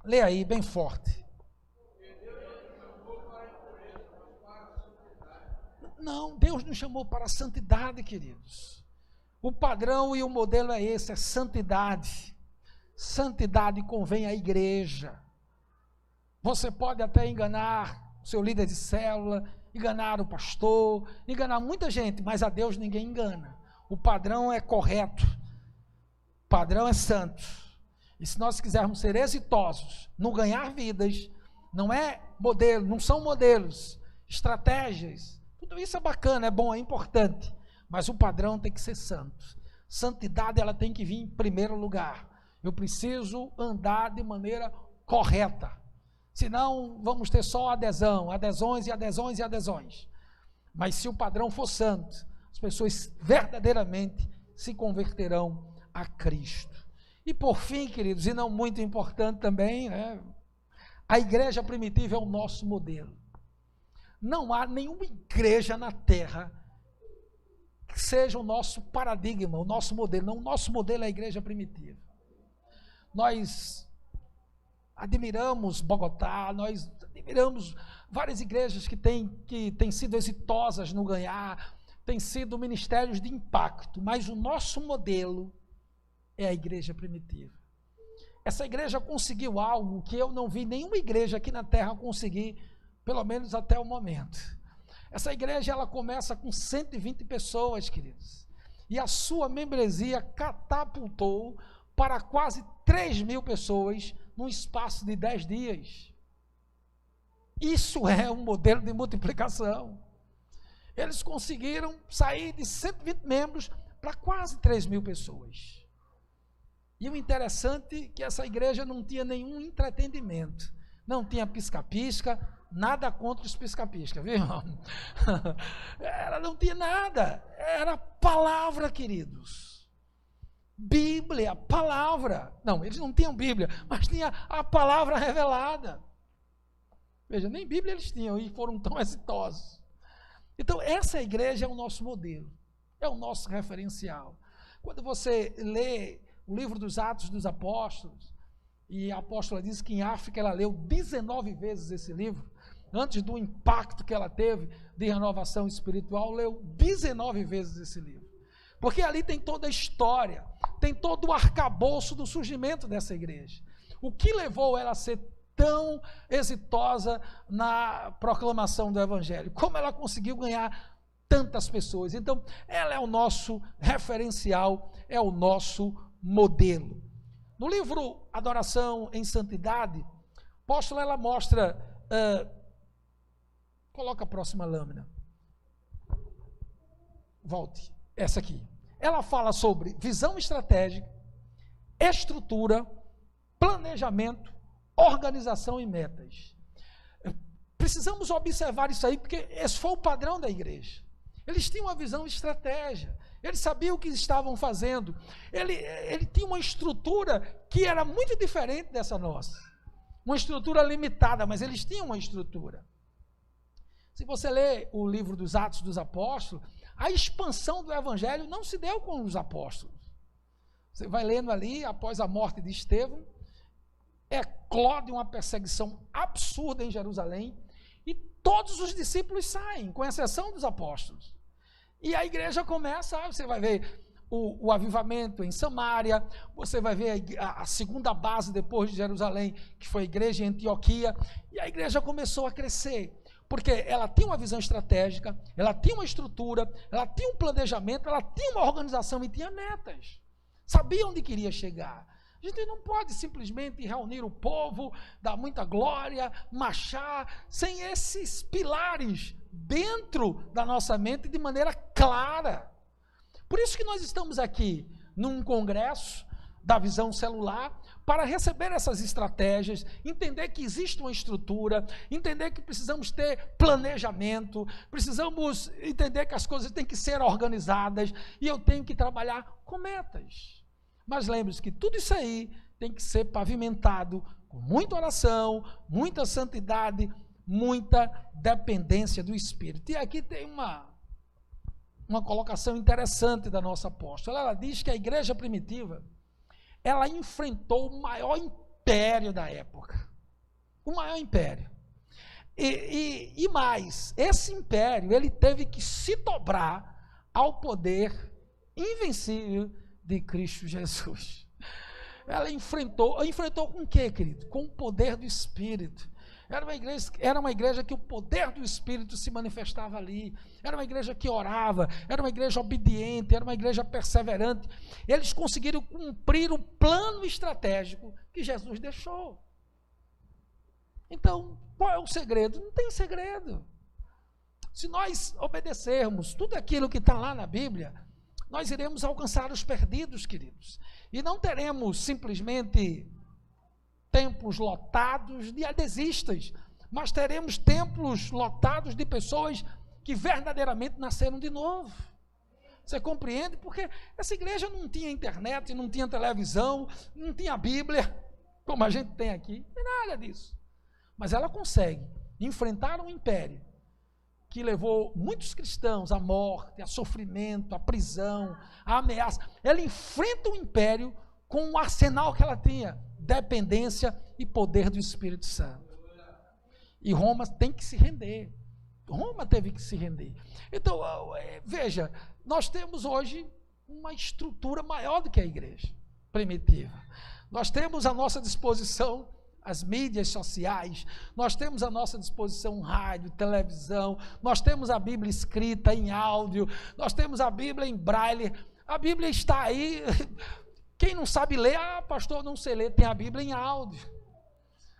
[SPEAKER 1] lê aí bem forte. Não, Deus nos chamou para a santidade, queridos. O padrão e o modelo é esse, é santidade. Santidade convém à igreja. Você pode até enganar o seu líder de célula, enganar o pastor, enganar muita gente, mas a Deus ninguém engana. O padrão é correto, o padrão é santo. E se nós quisermos ser exitosos, não ganhar vidas, não é modelo, não são modelos, estratégias, tudo isso é bacana, é bom, é importante, mas o padrão tem que ser santo. Santidade, ela tem que vir em primeiro lugar. Eu preciso andar de maneira correta. Senão vamos ter só adesões e adesões e adesões. Mas se o padrão for santo, as pessoas verdadeiramente se converterão a Cristo. E por fim, queridos, e não muito importante também, a igreja primitiva é o nosso modelo. Não há nenhuma igreja na terra que seja o nosso paradigma, o nosso modelo. Não, o nosso modelo é a igreja primitiva. Nós admiramos Bogotá, nós admiramos várias igrejas que têm sido exitosas no ganhar, têm sido ministérios de impacto, mas o nosso modelo é a igreja primitiva. Essa igreja conseguiu algo que eu não vi nenhuma igreja aqui na terra conseguir, pelo menos até o momento. Essa igreja, ela começa com 120 pessoas, queridos, e a sua membresia catapultou para quase 3.000 pessoas num espaço de 10 dias. Isso é um modelo de multiplicação. Eles conseguiram sair de 120 membros para quase 3.000 pessoas. E o interessante é que essa igreja não tinha nenhum entretenimento. Não tinha pisca-pisca, nada contra os pisca-pisca, viu? Ela não tinha nada. Era palavra, queridos. Bíblia, palavra. Não, eles não tinham Bíblia, mas tinha a palavra revelada. Veja, nem Bíblia eles tinham e foram tão exitosos. Então, essa igreja é o nosso modelo, é o nosso referencial. Quando você lê o livro dos Atos dos Apóstolos, e a apóstola diz que em África ela leu 19 vezes esse livro, antes do impacto que ela teve de renovação espiritual, leu 19 vezes esse livro. Porque ali tem toda a história, tem todo o arcabouço do surgimento dessa igreja. O que levou ela a ser tão exitosa na proclamação do Evangelho? Como ela conseguiu ganhar tantas pessoas? Então, ela é o nosso referencial, é o nosso modelo. No livro Adoração em Santidade, a apóstola ela mostra, coloca a próxima lâmina, volte, essa aqui. Ela fala sobre visão estratégica, estrutura, planejamento, organização e metas. Precisamos observar isso aí, porque esse foi o padrão da igreja. Eles tinham uma visão estratégica, Ele sabia o que estavam fazendo. Ele tinha uma estrutura que era muito diferente dessa nossa. Uma estrutura limitada, mas eles tinham uma estrutura. Se você ler o livro dos Atos dos Apóstolos, a expansão do evangelho não se deu com os apóstolos. Você vai lendo ali, após a morte de Estevão, eclode uma perseguição absurda em Jerusalém, e todos os discípulos saem, com exceção dos apóstolos. E a igreja começa, você vai ver o avivamento em Samaria, você vai ver a segunda base depois de Jerusalém, que foi a igreja em Antioquia, e a igreja começou a crescer, porque ela tinha uma visão estratégica, ela tinha uma estrutura, ela tinha um planejamento, ela tinha uma organização e tinha metas, sabia onde queria chegar. A gente não pode simplesmente reunir o povo, dar muita glória, marchar, sem esses pilares dentro da nossa mente de maneira clara. Por isso que nós estamos aqui num congresso da visão celular, para receber essas estratégias, entender que existe uma estrutura, entender que precisamos ter planejamento, precisamos entender que as coisas têm que ser organizadas, e eu tenho que trabalhar com metas. Mas lembre-se que tudo isso aí tem que ser pavimentado com muita oração, muita santidade, muita dependência do Espírito. E aqui tem uma colocação interessante da nossa apóstola. Ela diz que a igreja primitiva, ela enfrentou o maior império da época. O maior império. E mais, esse império, ele teve que se dobrar ao poder invencível de Cristo Jesus. Ela enfrentou com o quê, querido? Com o poder do Espírito. Era uma igreja que o poder do Espírito se manifestava ali. Era uma igreja que orava, era uma igreja obediente, era uma igreja perseverante. Eles conseguiram cumprir o plano estratégico que Jesus deixou. Então, qual é o segredo? Não tem segredo. Se nós obedecermos tudo aquilo que está lá na Bíblia, nós iremos alcançar os perdidos, queridos. E não teremos simplesmente templos lotados de adesistas, mas teremos templos lotados de pessoas que verdadeiramente nasceram de novo. Você compreende? Porque essa igreja não tinha internet, não tinha televisão, não tinha Bíblia, como a gente tem aqui, não é nada disso. Mas ela consegue enfrentar um império que levou muitos cristãos à morte, a sofrimento, à prisão, à ameaça. Ela enfrenta o império com o arsenal que ela tinha, dependência e poder do Espírito Santo. E Roma tem que se render. Roma teve que se render. Então, veja, nós temos hoje uma estrutura maior do que a igreja primitiva. Nós temos à nossa disposição as mídias sociais, nós temos à nossa disposição rádio, televisão, nós temos a Bíblia escrita em áudio, nós temos a Bíblia em braille, a Bíblia está aí. Quem não sabe ler, pastor, não sei ler, tem a Bíblia em áudio.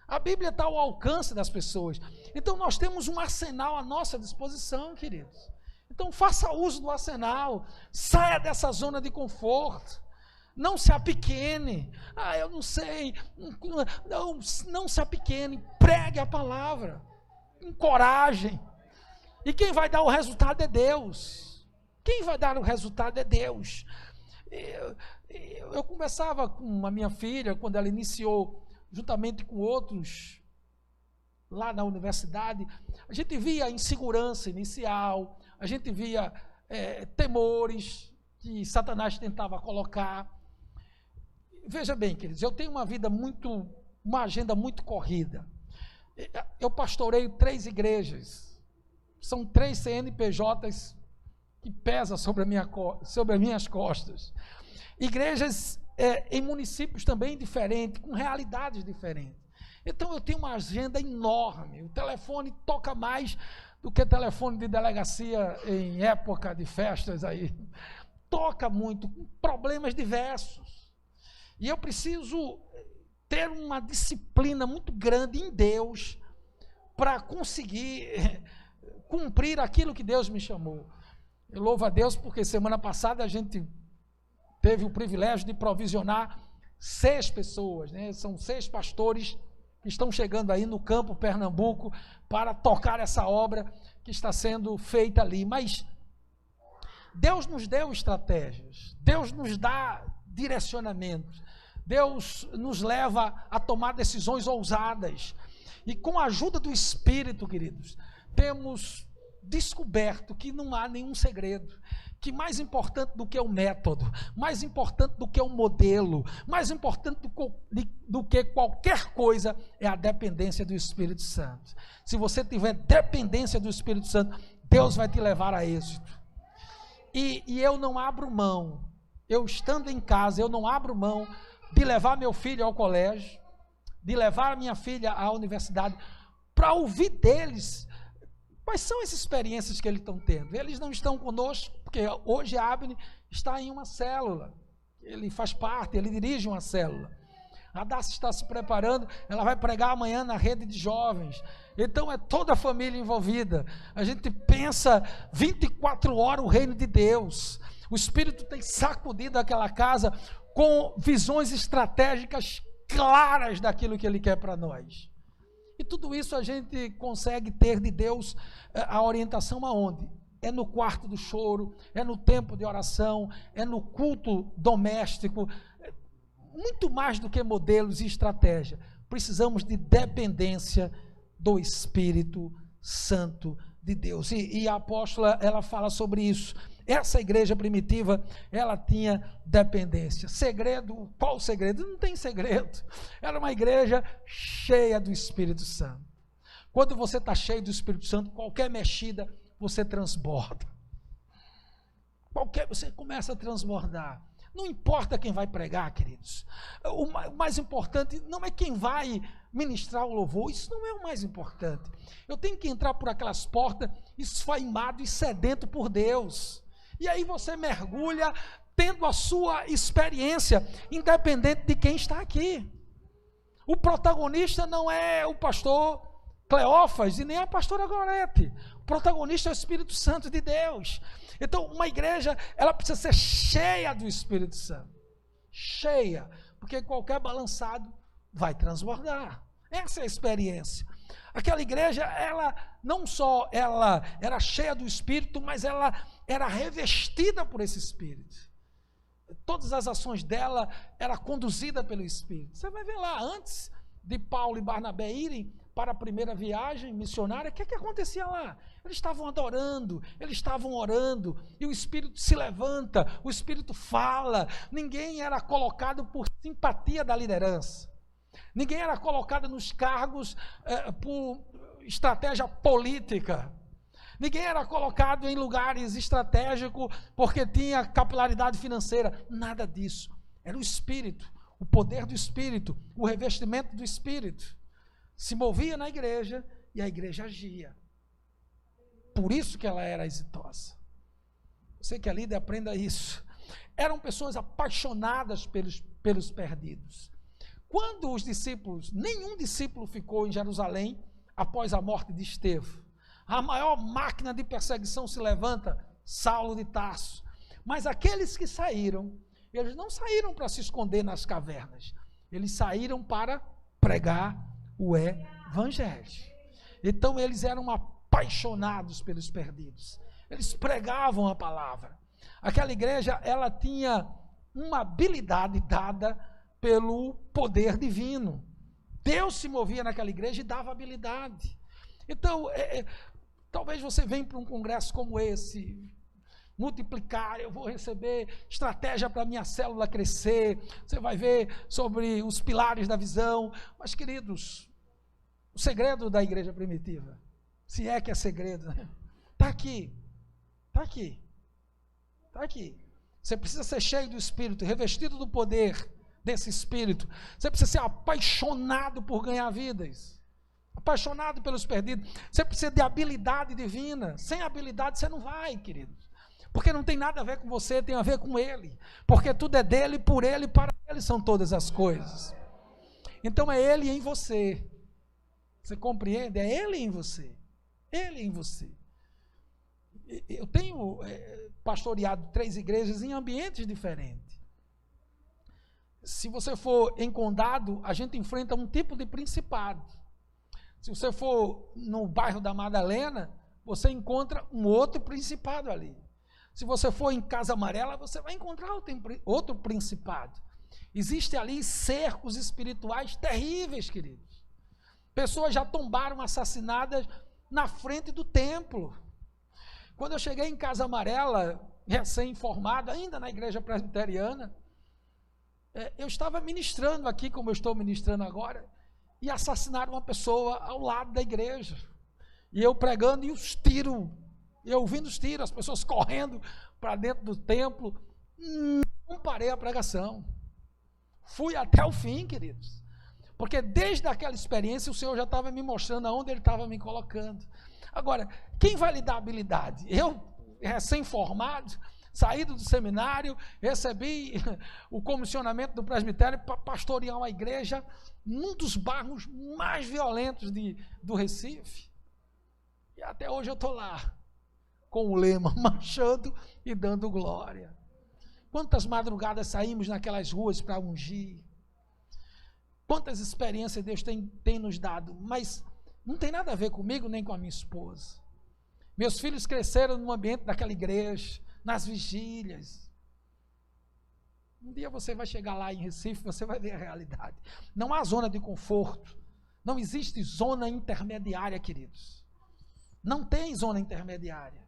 [SPEAKER 1] A Bíblia está ao alcance das pessoas. Então nós temos um arsenal à nossa disposição, queridos. Então faça uso do arsenal, saia dessa zona de conforto. Não se apequene. Eu não sei. Não se apequene. Pregue a palavra. Encorajem. E quem vai dar o resultado é Deus. Quem vai dar o resultado é Deus. Eu conversava com a minha filha, quando ela iniciou, juntamente com outros, lá na universidade, a gente via insegurança inicial, a gente via temores que Satanás tentava colocar. Veja bem, queridos, eu tenho uma agenda muito corrida. Eu pastoreio 3 igrejas, são 3 CNPJs que pesam sobre as minhas costas. Igrejas em municípios também diferentes, com realidades diferentes. Então eu tenho uma agenda enorme. O telefone toca mais do que telefone de delegacia em época de festas aí. Toca muito, com problemas diversos. E eu preciso ter uma disciplina muito grande em Deus para conseguir cumprir aquilo que Deus me chamou. Eu louvo a Deus porque semana passada a gente teve o privilégio de provisionar 6 pessoas, né? São 6 pastores que estão chegando aí no campo Pernambuco para tocar essa obra que está sendo feita ali. Mas Deus nos deu estratégias, Deus nos dá direcionamentos, Deus nos leva a tomar decisões ousadas. E com a ajuda do Espírito, queridos, temos descoberto que não há nenhum segredo, que mais importante do que o método, mais importante do que o modelo, mais importante do que qualquer coisa é a dependência do Espírito Santo. Se você tiver dependência do Espírito Santo, Deus vai te levar a êxito. E eu não abro mão, eu estando em casa, eu não abro mão de levar meu filho ao colégio, de levar a minha filha à universidade, para ouvir deles quais são as experiências que eles estão tendo. Eles não estão conosco, porque hoje a Abner está em uma célula, ele faz parte, ele dirige uma célula. A Darcy está se preparando, ela vai pregar amanhã na rede de jovens. Então é toda a família envolvida. A gente pensa 24 horas o reino de Deus. O Espírito tem sacudido aquela casa com visões estratégicas claras daquilo que Ele quer para nós. E tudo isso a gente consegue ter de Deus a orientação aonde? É no quarto do choro, é no tempo de oração, é no culto doméstico. Muito mais do que modelos e estratégia, precisamos de dependência do Espírito Santo de Deus. E a apóstola, ela fala sobre isso. Essa igreja primitiva, ela tinha dependência. Segredo, qual o segredo? Não tem segredo. Era uma igreja cheia do Espírito Santo. Quando você está cheio do Espírito Santo, qualquer mexida, você transborda. Você começa a transbordar. Não importa quem vai pregar, queridos. O mais importante não é quem vai ministrar o louvor. Isso não é o mais importante. Eu tenho que entrar por aquelas portas esfaimado e sedento por Deus. E aí você mergulha tendo a sua experiência, independente de quem está aqui. O protagonista não é o pastor Cleófas e nem a pastora Gorete. O protagonista é o Espírito Santo de Deus. Então, uma igreja, ela precisa ser cheia do Espírito Santo. Cheia, porque qualquer balançado vai transbordar. Essa é a experiência. Aquela igreja, ela não só ela era cheia do Espírito, mas ela era revestida por esse Espírito. Todas as ações dela era conduzida pelo Espírito. Você vai ver lá, antes de Paulo e Barnabé irem para a primeira viagem missionária, o que acontecia lá? Eles estavam adorando, eles estavam orando, e o Espírito se levanta, o Espírito fala. Ninguém era colocado por simpatia da liderança, ninguém era colocado nos cargos por estratégia política, ninguém era colocado em lugares estratégicos porque tinha capilaridade financeira, nada disso. Era o Espírito, o poder do Espírito, o revestimento do Espírito se movia na igreja e a igreja agia. Por isso que ela era exitosa. Você que é líder, aprenda isso. Eram pessoas apaixonadas pelos perdidos. Quando os discípulos, nenhum discípulo ficou em Jerusalém após a morte de Estevão. A maior máquina de perseguição se levanta, Saulo de Tarso. Mas aqueles que saíram, eles não saíram para se esconder nas cavernas. Eles saíram para pregar o Evangelho. Então eles eram apaixonados pelos perdidos. Eles pregavam a palavra. Aquela igreja, ela tinha uma habilidade dada pelo poder divino. Deus se movia naquela igreja e dava habilidade. Então, talvez você venha para um congresso como esse, multiplicar, eu vou receber estratégia para a minha célula crescer, você vai ver sobre os pilares da visão. Mas, queridos, o segredo da igreja primitiva, se é que é segredo, está aqui, está aqui, está aqui. Você precisa ser cheio do Espírito, revestido do poder desse Espírito. Você precisa ser apaixonado por ganhar vidas, apaixonado pelos perdidos. Você precisa de habilidade divina. Sem habilidade você não vai, queridos, porque não tem nada a ver com você, tem a ver com Ele, porque tudo é dele, por Ele, para Ele são todas as coisas. Então é Ele em você. Você compreende? É Ele em você. Ele em você. Eu tenho pastoreado 3 igrejas em ambientes diferentes. Se você for em Condado, a gente enfrenta um tipo de principado. Se você for no bairro da Madalena, você encontra um outro principado ali. Se você for em Casa Amarela, você vai encontrar outro principado. Existem ali cercos espirituais terríveis, queridos. Pessoas já tombaram assassinadas na frente do templo. Quando eu cheguei em Casa Amarela, recém-formado, ainda na igreja presbiteriana, eu estava ministrando aqui, como eu estou ministrando agora, e assassinaram uma pessoa ao lado da igreja. E eu pregando e os tiros, eu ouvindo os tiros, as pessoas correndo para dentro do templo. Não parei a pregação. Fui até o fim, queridos. Porque desde aquela experiência o Senhor já estava me mostrando aonde Ele estava me colocando. Agora, quem vai lhe dar habilidade? Eu, recém-formado, saído do seminário, recebi o comissionamento do presbitério para pastorear uma igreja num dos bairros mais violentos do Recife. E até hoje eu estou lá, com o lema, marchando e dando glória. Quantas madrugadas saímos naquelas ruas para ungir. Quantas experiências Deus tem nos dado, mas não tem nada a ver comigo nem com a minha esposa. Meus filhos cresceram no ambiente daquela igreja, nas vigílias. Um dia você vai chegar lá em Recife, você vai ver a realidade. Não há zona de conforto, não existe zona intermediária, queridos. Não tem zona intermediária.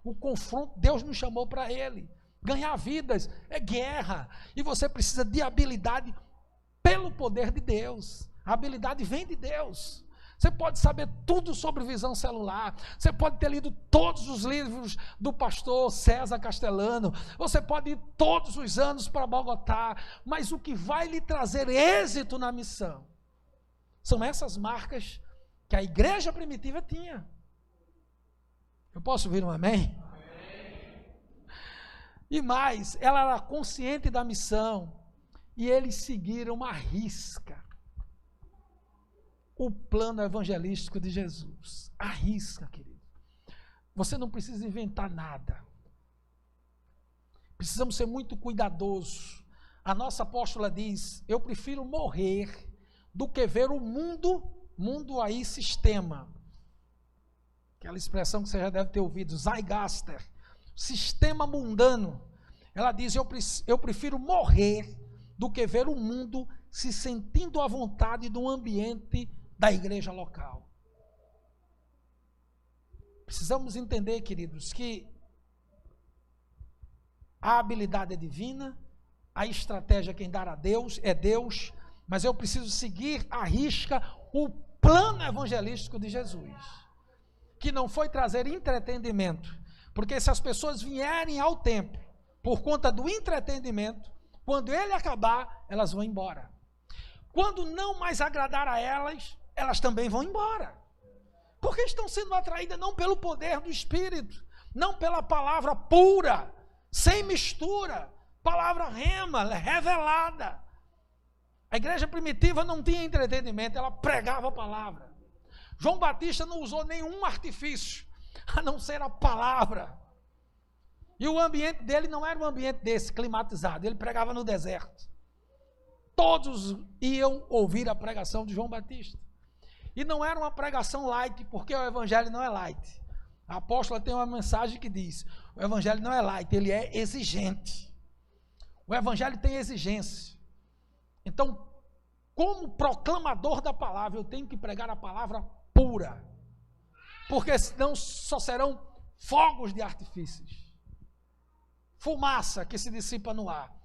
[SPEAKER 1] O confronto, Deus nos chamou para ele. Ganhar vidas é guerra, e você precisa de habilidade pelo poder de Deus. A habilidade vem de Deus. Você pode saber tudo sobre visão celular, você pode ter lido todos os livros do pastor César Castellano, você pode ir todos os anos para Bogotá, mas o que vai lhe trazer êxito na missão são essas marcas que a igreja primitiva tinha. Eu posso ouvir um amém? E mais, ela era consciente da missão, e eles seguiram à risca o plano evangelístico de Jesus. À risca, querido. Você não precisa inventar nada. Precisamos ser muito cuidadosos. A nossa apóstola diz: eu prefiro morrer do que ver o mundo aí, sistema. Aquela expressão que você já deve ter ouvido, Zeitgeist, sistema mundano. Ela diz: eu prefiro morrer do que ver o mundo se sentindo à vontade no ambiente da igreja local. Precisamos entender, queridos, que a habilidade é divina, a estratégia quem dá a Deus é Deus, mas eu preciso seguir à risca o plano evangelístico de Jesus, que não foi trazer entretenimento, porque se as pessoas vierem ao templo por conta do entretenimento, quando ele acabar, elas vão embora. Quando não mais agradar a elas, elas também vão embora. Porque estão sendo atraídas não pelo poder do Espírito, não pela palavra pura, sem mistura, palavra rema, revelada. A igreja primitiva não tinha entretenimento, ela pregava a palavra. João Batista não usou nenhum artifício, a não ser a palavra. E o ambiente dele não era um ambiente desse, climatizado, ele pregava no deserto. Todos iam ouvir a pregação de João Batista. E não era uma pregação light, porque o evangelho não é light. A apóstola tem uma mensagem que diz: o evangelho não é light, ele é exigente. O evangelho tem exigência. Então, como proclamador da palavra, eu tenho que pregar a palavra pura, porque senão só serão fogos de artifícios, fumaça que se dissipa no ar.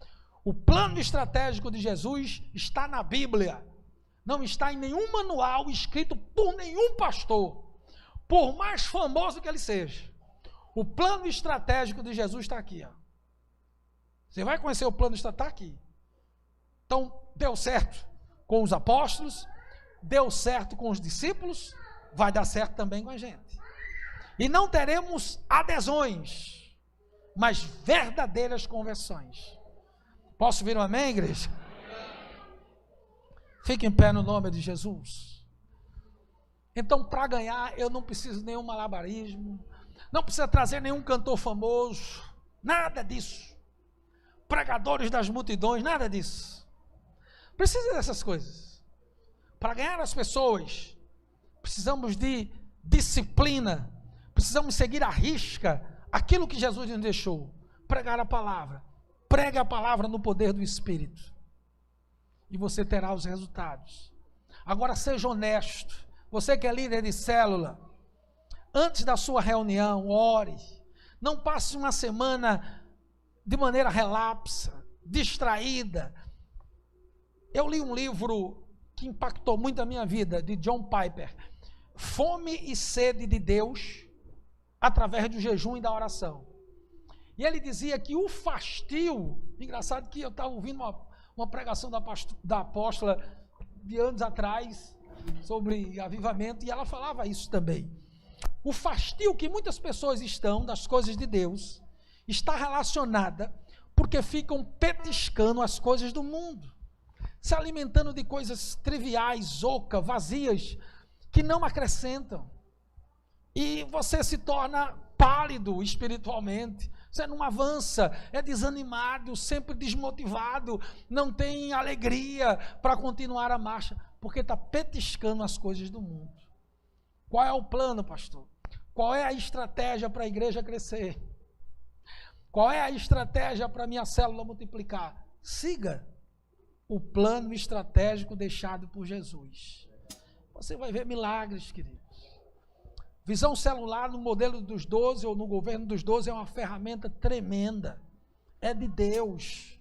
[SPEAKER 1] O plano estratégico de Jesus está na Bíblia, não está em nenhum manual escrito por nenhum pastor, por mais famoso que ele seja. O plano estratégico de Jesus está aqui, ó. Você vai conhecer o plano estratégico, está aqui. Então, deu certo com os apóstolos, deu certo com os discípulos, vai dar certo também com a gente. E não teremos adesões, mas verdadeiras conversões. Posso ouvir um amém, igreja? Fique em pé no nome de Jesus. Então, para ganhar, eu não preciso de nenhum malabarismo, não precisa trazer nenhum cantor famoso, nada disso. Pregadores das multidões, nada disso. Precisa dessas coisas. Para ganhar as pessoas, precisamos de disciplina, precisamos seguir à risca aquilo que Jesus nos deixou, pregar a palavra. Pregue a palavra no poder do Espírito. E você terá os resultados. Agora seja honesto. Você que é líder de célula, antes da sua reunião, ore. Não passe uma semana de maneira relapsa, distraída. Eu li um livro que impactou muito a minha vida, de John Piper. Fome e sede de Deus através do jejum e da oração. E ele dizia que o fastio, engraçado que eu estava ouvindo uma pregação da apóstola de anos atrás, sobre avivamento, e ela falava isso também. O fastio que muitas pessoas estão das coisas de Deus, está relacionada porque ficam petiscando as coisas do mundo, se alimentando de coisas triviais, ocas, vazias, que não acrescentam. E você se torna pálido espiritualmente, você não avança, é desanimado, sempre desmotivado, não tem alegria para continuar a marcha, porque está petiscando as coisas do mundo. Qual é o plano, pastor? Qual é a estratégia para a igreja crescer? Qual é a estratégia para a minha célula multiplicar? Siga o plano estratégico deixado por Jesus. Você vai ver milagres, queridos. Visão celular no modelo dos 12 ou no governo dos 12 é uma ferramenta tremenda. É de Deus.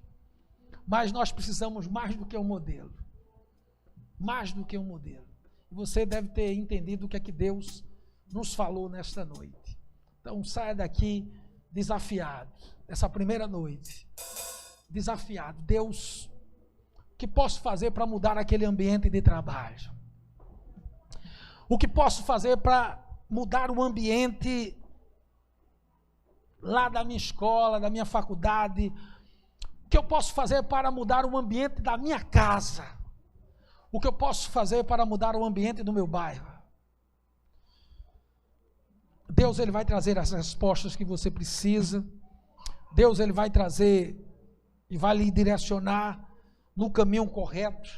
[SPEAKER 1] Mas nós precisamos mais do que um modelo. Mais do que um modelo. E você deve ter entendido o que é que Deus nos falou nesta noite. Então saia daqui desafiado. Essa primeira noite. Desafiado. Deus, o que posso fazer para mudar aquele ambiente de trabalho? O que posso fazer para mudar o ambiente lá da minha escola, da minha faculdade? O que eu posso fazer para mudar o ambiente da minha casa? O que eu posso fazer para mudar o ambiente do meu bairro? Deus, ele vai trazer as respostas que você precisa. Deus, ele vai trazer e vai lhe direcionar no caminho correto.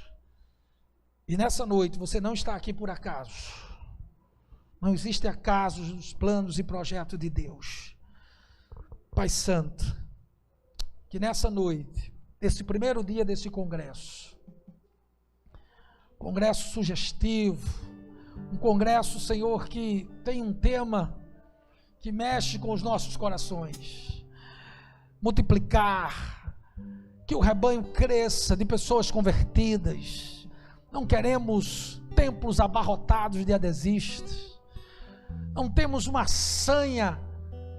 [SPEAKER 1] E nessa noite, você não está aqui por acaso. Não existe acasos nos planos e projetos de Deus. Pai Santo, que nessa noite, esse primeiro dia desse congresso sugestivo, um congresso, Senhor, que tem um tema que mexe com os nossos corações, multiplicar, que o rebanho cresça de pessoas convertidas. Não queremos templos abarrotados de adesistas. Não temos uma sanha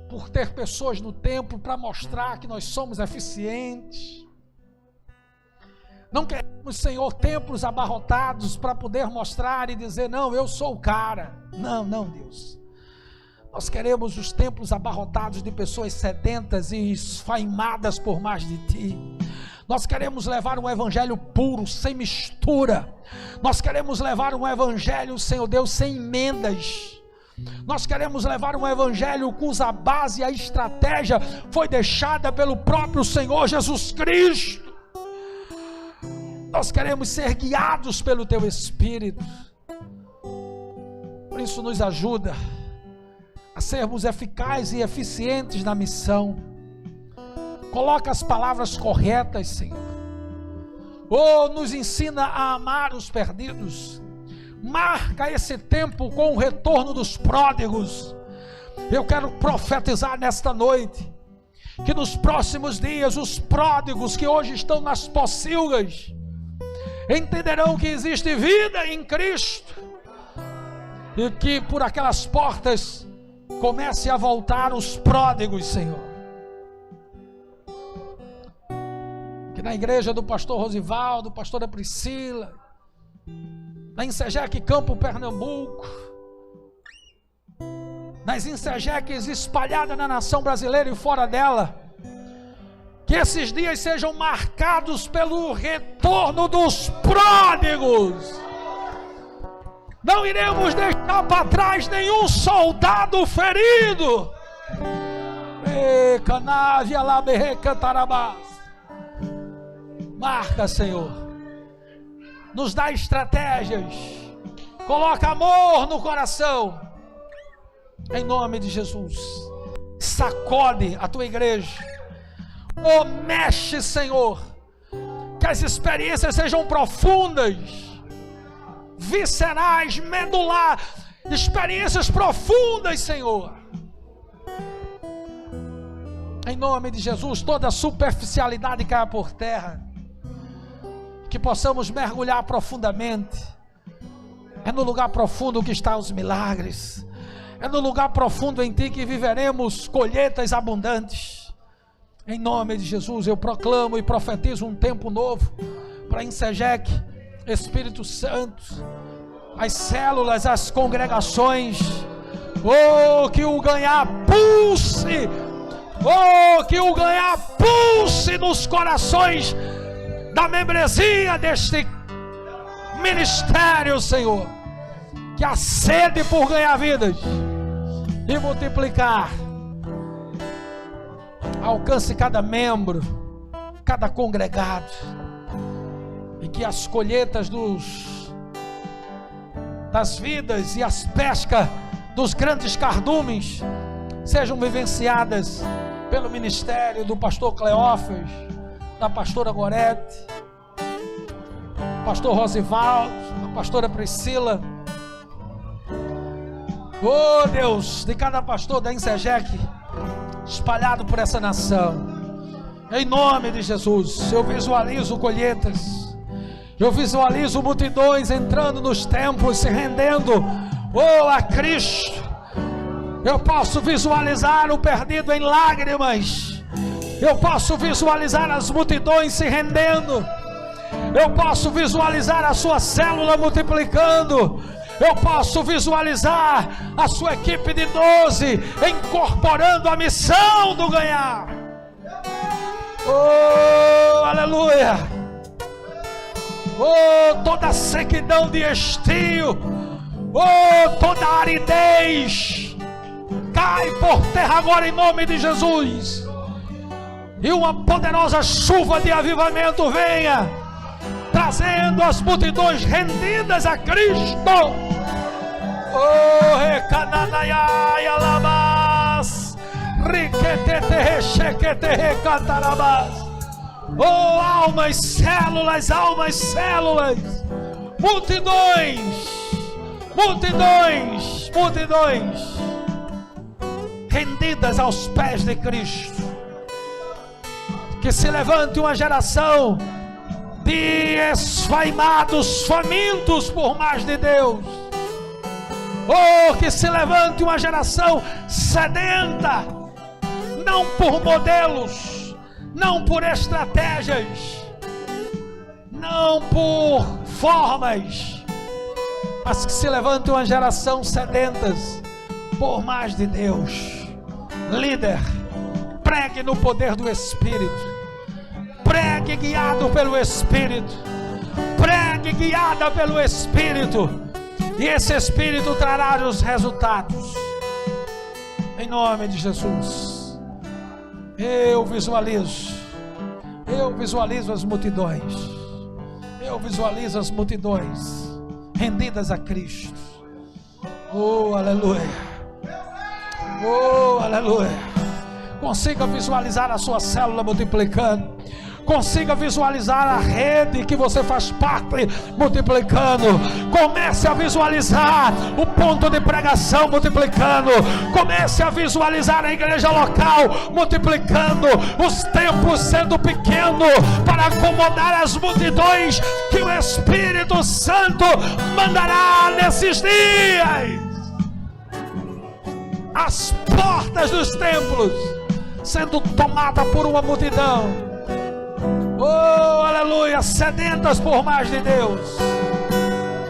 [SPEAKER 1] por ter pessoas no templo para mostrar que nós somos eficientes. Não queremos, Senhor, templos abarrotados para poder mostrar e dizer, não, eu sou o cara. Não, Deus. Nós queremos os templos abarrotados de pessoas sedentas e esfaimadas por mais de Ti. Nós queremos levar um evangelho puro, sem mistura. Nós queremos levar um evangelho, Senhor Deus, sem emendas. Nós queremos levar um evangelho cuja base e a estratégia foi deixada pelo próprio Senhor Jesus Cristo. Nós queremos ser guiados pelo Teu Espírito. Por isso nos ajuda a sermos eficazes e eficientes na missão. Coloca as palavras corretas, Senhor. Nos ensina a amar os perdidos. Marca esse tempo com o retorno dos pródigos. Eu quero profetizar nesta noite que nos próximos dias os pródigos que hoje estão nas pocilgas entenderão que existe vida em Cristo e que por aquelas portas comece a voltar os pródigos, Senhor. Que na igreja do pastor Rosivaldo, pastora Priscila, na Insegec Campo Pernambuco, nas Insegecs espalhadas na nação brasileira e fora dela, que esses dias sejam marcados pelo retorno dos pródigos. Não iremos deixar para trás nenhum soldado ferido. Marca, Senhor. Nos dá estratégias, coloca amor no coração, em nome de Jesus. sacode a tua igreja. Oh, mexe, Senhor, que as experiências sejam profundas, viscerais, medular, experiências profundas, Senhor. Em nome de Jesus, toda superficialidade caia por terra, que possamos mergulhar profundamente. É no lugar profundo que estão os milagres, é no lugar profundo em Ti que viveremos colheitas abundantes. Em nome de Jesus, eu proclamo e profetizo um tempo novo para Insegec, Espírito Santo, as células, as congregações. Oh, que o ganhar pulse, oh, que o ganhar pulse nos corações da membresia deste ministério, Senhor. Que a sede por ganhar vidas e multiplicar alcance cada membro, cada congregado, e que as colheitas das vidas e as pescas dos grandes cardumes sejam vivenciadas pelo ministério do pastor Cleófas, da pastora Gorete, pastor Rosivaldo, da pastora Priscila. Oh Deus, de cada pastor da Insegec espalhado por essa nação, em nome de Jesus. Eu visualizo colheitas, eu visualizo multidões entrando nos templos, se rendendo, oh, a Cristo. Eu posso visualizar o perdido em lágrimas, eu posso visualizar as multidões se rendendo, eu posso visualizar a sua célula multiplicando, eu posso visualizar a sua equipe de 12 incorporando a missão do ganhar. Oh, aleluia. Oh, toda sequidão de estio, oh, toda aridez cai por terra agora em nome de Jesus, e uma poderosa chuva de avivamento venha, trazendo as multidões rendidas a Cristo. Oh, recananaiai alabás, riquetete chequete recatarabás. Oh, almas, células, multidões, rendidas aos pés de Cristo. Que se levante uma geração de esfaimados, famintos por mais de Deus. Oh, que se levante uma geração sedenta, não por modelos, não por estratégias, não por formas, mas que se levante uma geração sedentas por mais de Deus. Líder, pregue no poder do Espírito, pregue guiado pelo Espírito, pregue guiada pelo Espírito, e esse Espírito trará os resultados, em nome de Jesus. Eu visualizo as multidões, rendidas a Cristo. Oh, aleluia, oh, aleluia. Consiga visualizar a sua célula multiplicando, consiga visualizar a rede que você faz parte multiplicando, comece a visualizar o ponto de pregação multiplicando, comece a visualizar a igreja local multiplicando, os templos sendo pequenos para acomodar as multidões que o Espírito Santo mandará nesses dias. As portas dos templos sendo tomadas por uma multidão, oh, aleluia, sedentas por mais de Deus.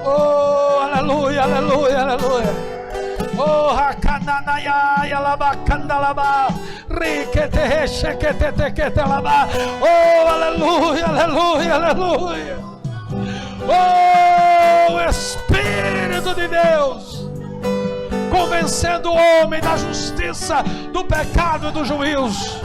[SPEAKER 1] Oh, aleluia, aleluia, aleluia. Oh, hakananaya yalabakandalaba, rikete shekete ketelaba. Oh, aleluia, aleluia, aleluia. Oh, Espírito de Deus, convencendo o homem da justiça, do pecado e do juízo.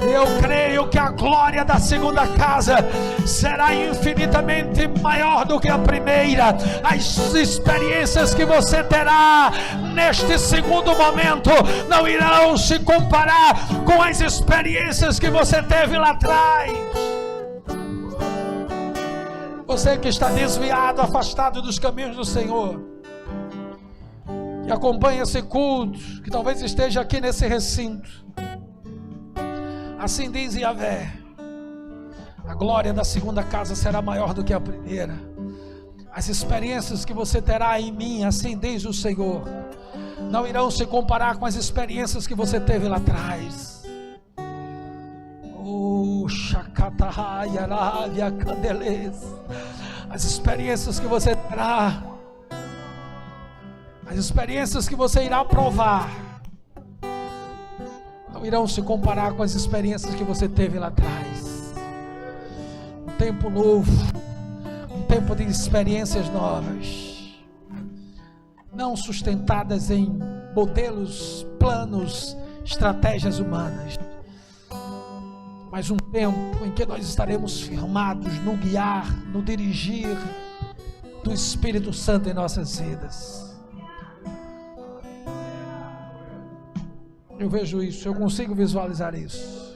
[SPEAKER 1] Eu creio que a glória da segunda casa será infinitamente maior do que a primeira. As experiências que você terá neste segundo momento não irão se comparar com as experiências que você teve lá atrás. Você que está desviado, afastado dos caminhos do Senhor, que acompanha esse culto, que talvez esteja aqui nesse recinto, assim diz Yahvé: a glória da segunda casa será maior do que a primeira. As experiências que você terá em mim, assim diz o Senhor, não irão se comparar com as experiências que você teve lá atrás. As experiências que você terá, as experiências que você irá provar, não irão se comparar com as experiências que você teve lá atrás. Um tempo novo, um tempo de experiências novas, não sustentadas em modelos, planos, estratégias humanas, mas um tempo em que nós estaremos firmados no guiar, no dirigir do Espírito Santo em nossas vidas. Eu vejo isso, eu consigo visualizar isso.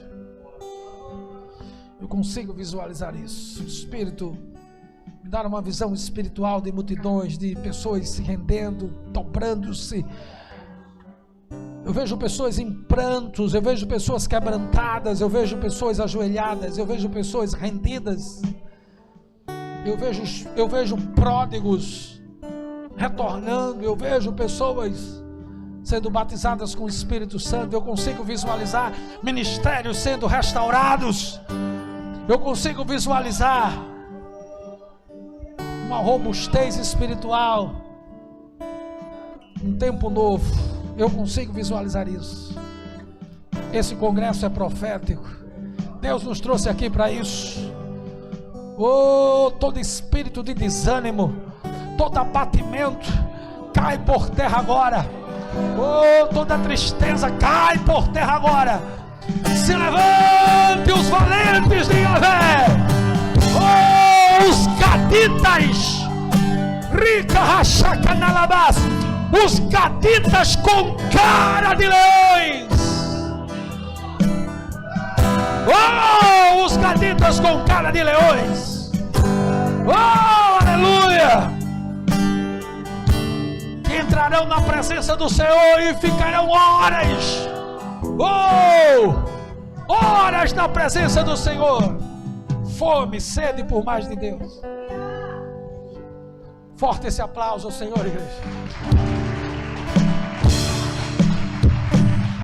[SPEAKER 1] Eu consigo visualizar isso. O Espírito me dá uma visão espiritual de multidões, de pessoas se rendendo, dobrando-se. Eu vejo pessoas em prantos, eu vejo pessoas quebrantadas, eu vejo pessoas ajoelhadas, eu vejo pessoas rendidas, eu vejo pródigos retornando, eu vejo pessoas sendo batizadas com o Espírito Santo. Eu consigo visualizar ministérios sendo restaurados, eu consigo visualizar uma robustez espiritual, um tempo novo. Eu consigo visualizar isso. Esse congresso é profético. Deus nos trouxe aqui para isso. Oh, todo espírito de desânimo, todo abatimento, cai por terra agora. Oh, toda tristeza, cai por terra agora. Se levante os valentes de Yahvé. Oh, os gaditas, rica rachaca na labás, os gaditas com cara de leões. Oh, os gaditas com cara de leões. Oh, aleluia. Entrarão na presença do Senhor e ficarão horas. Oh, horas na presença do Senhor. Fome, sede por mais de Deus. Forte esse aplauso ao Senhor, igreja.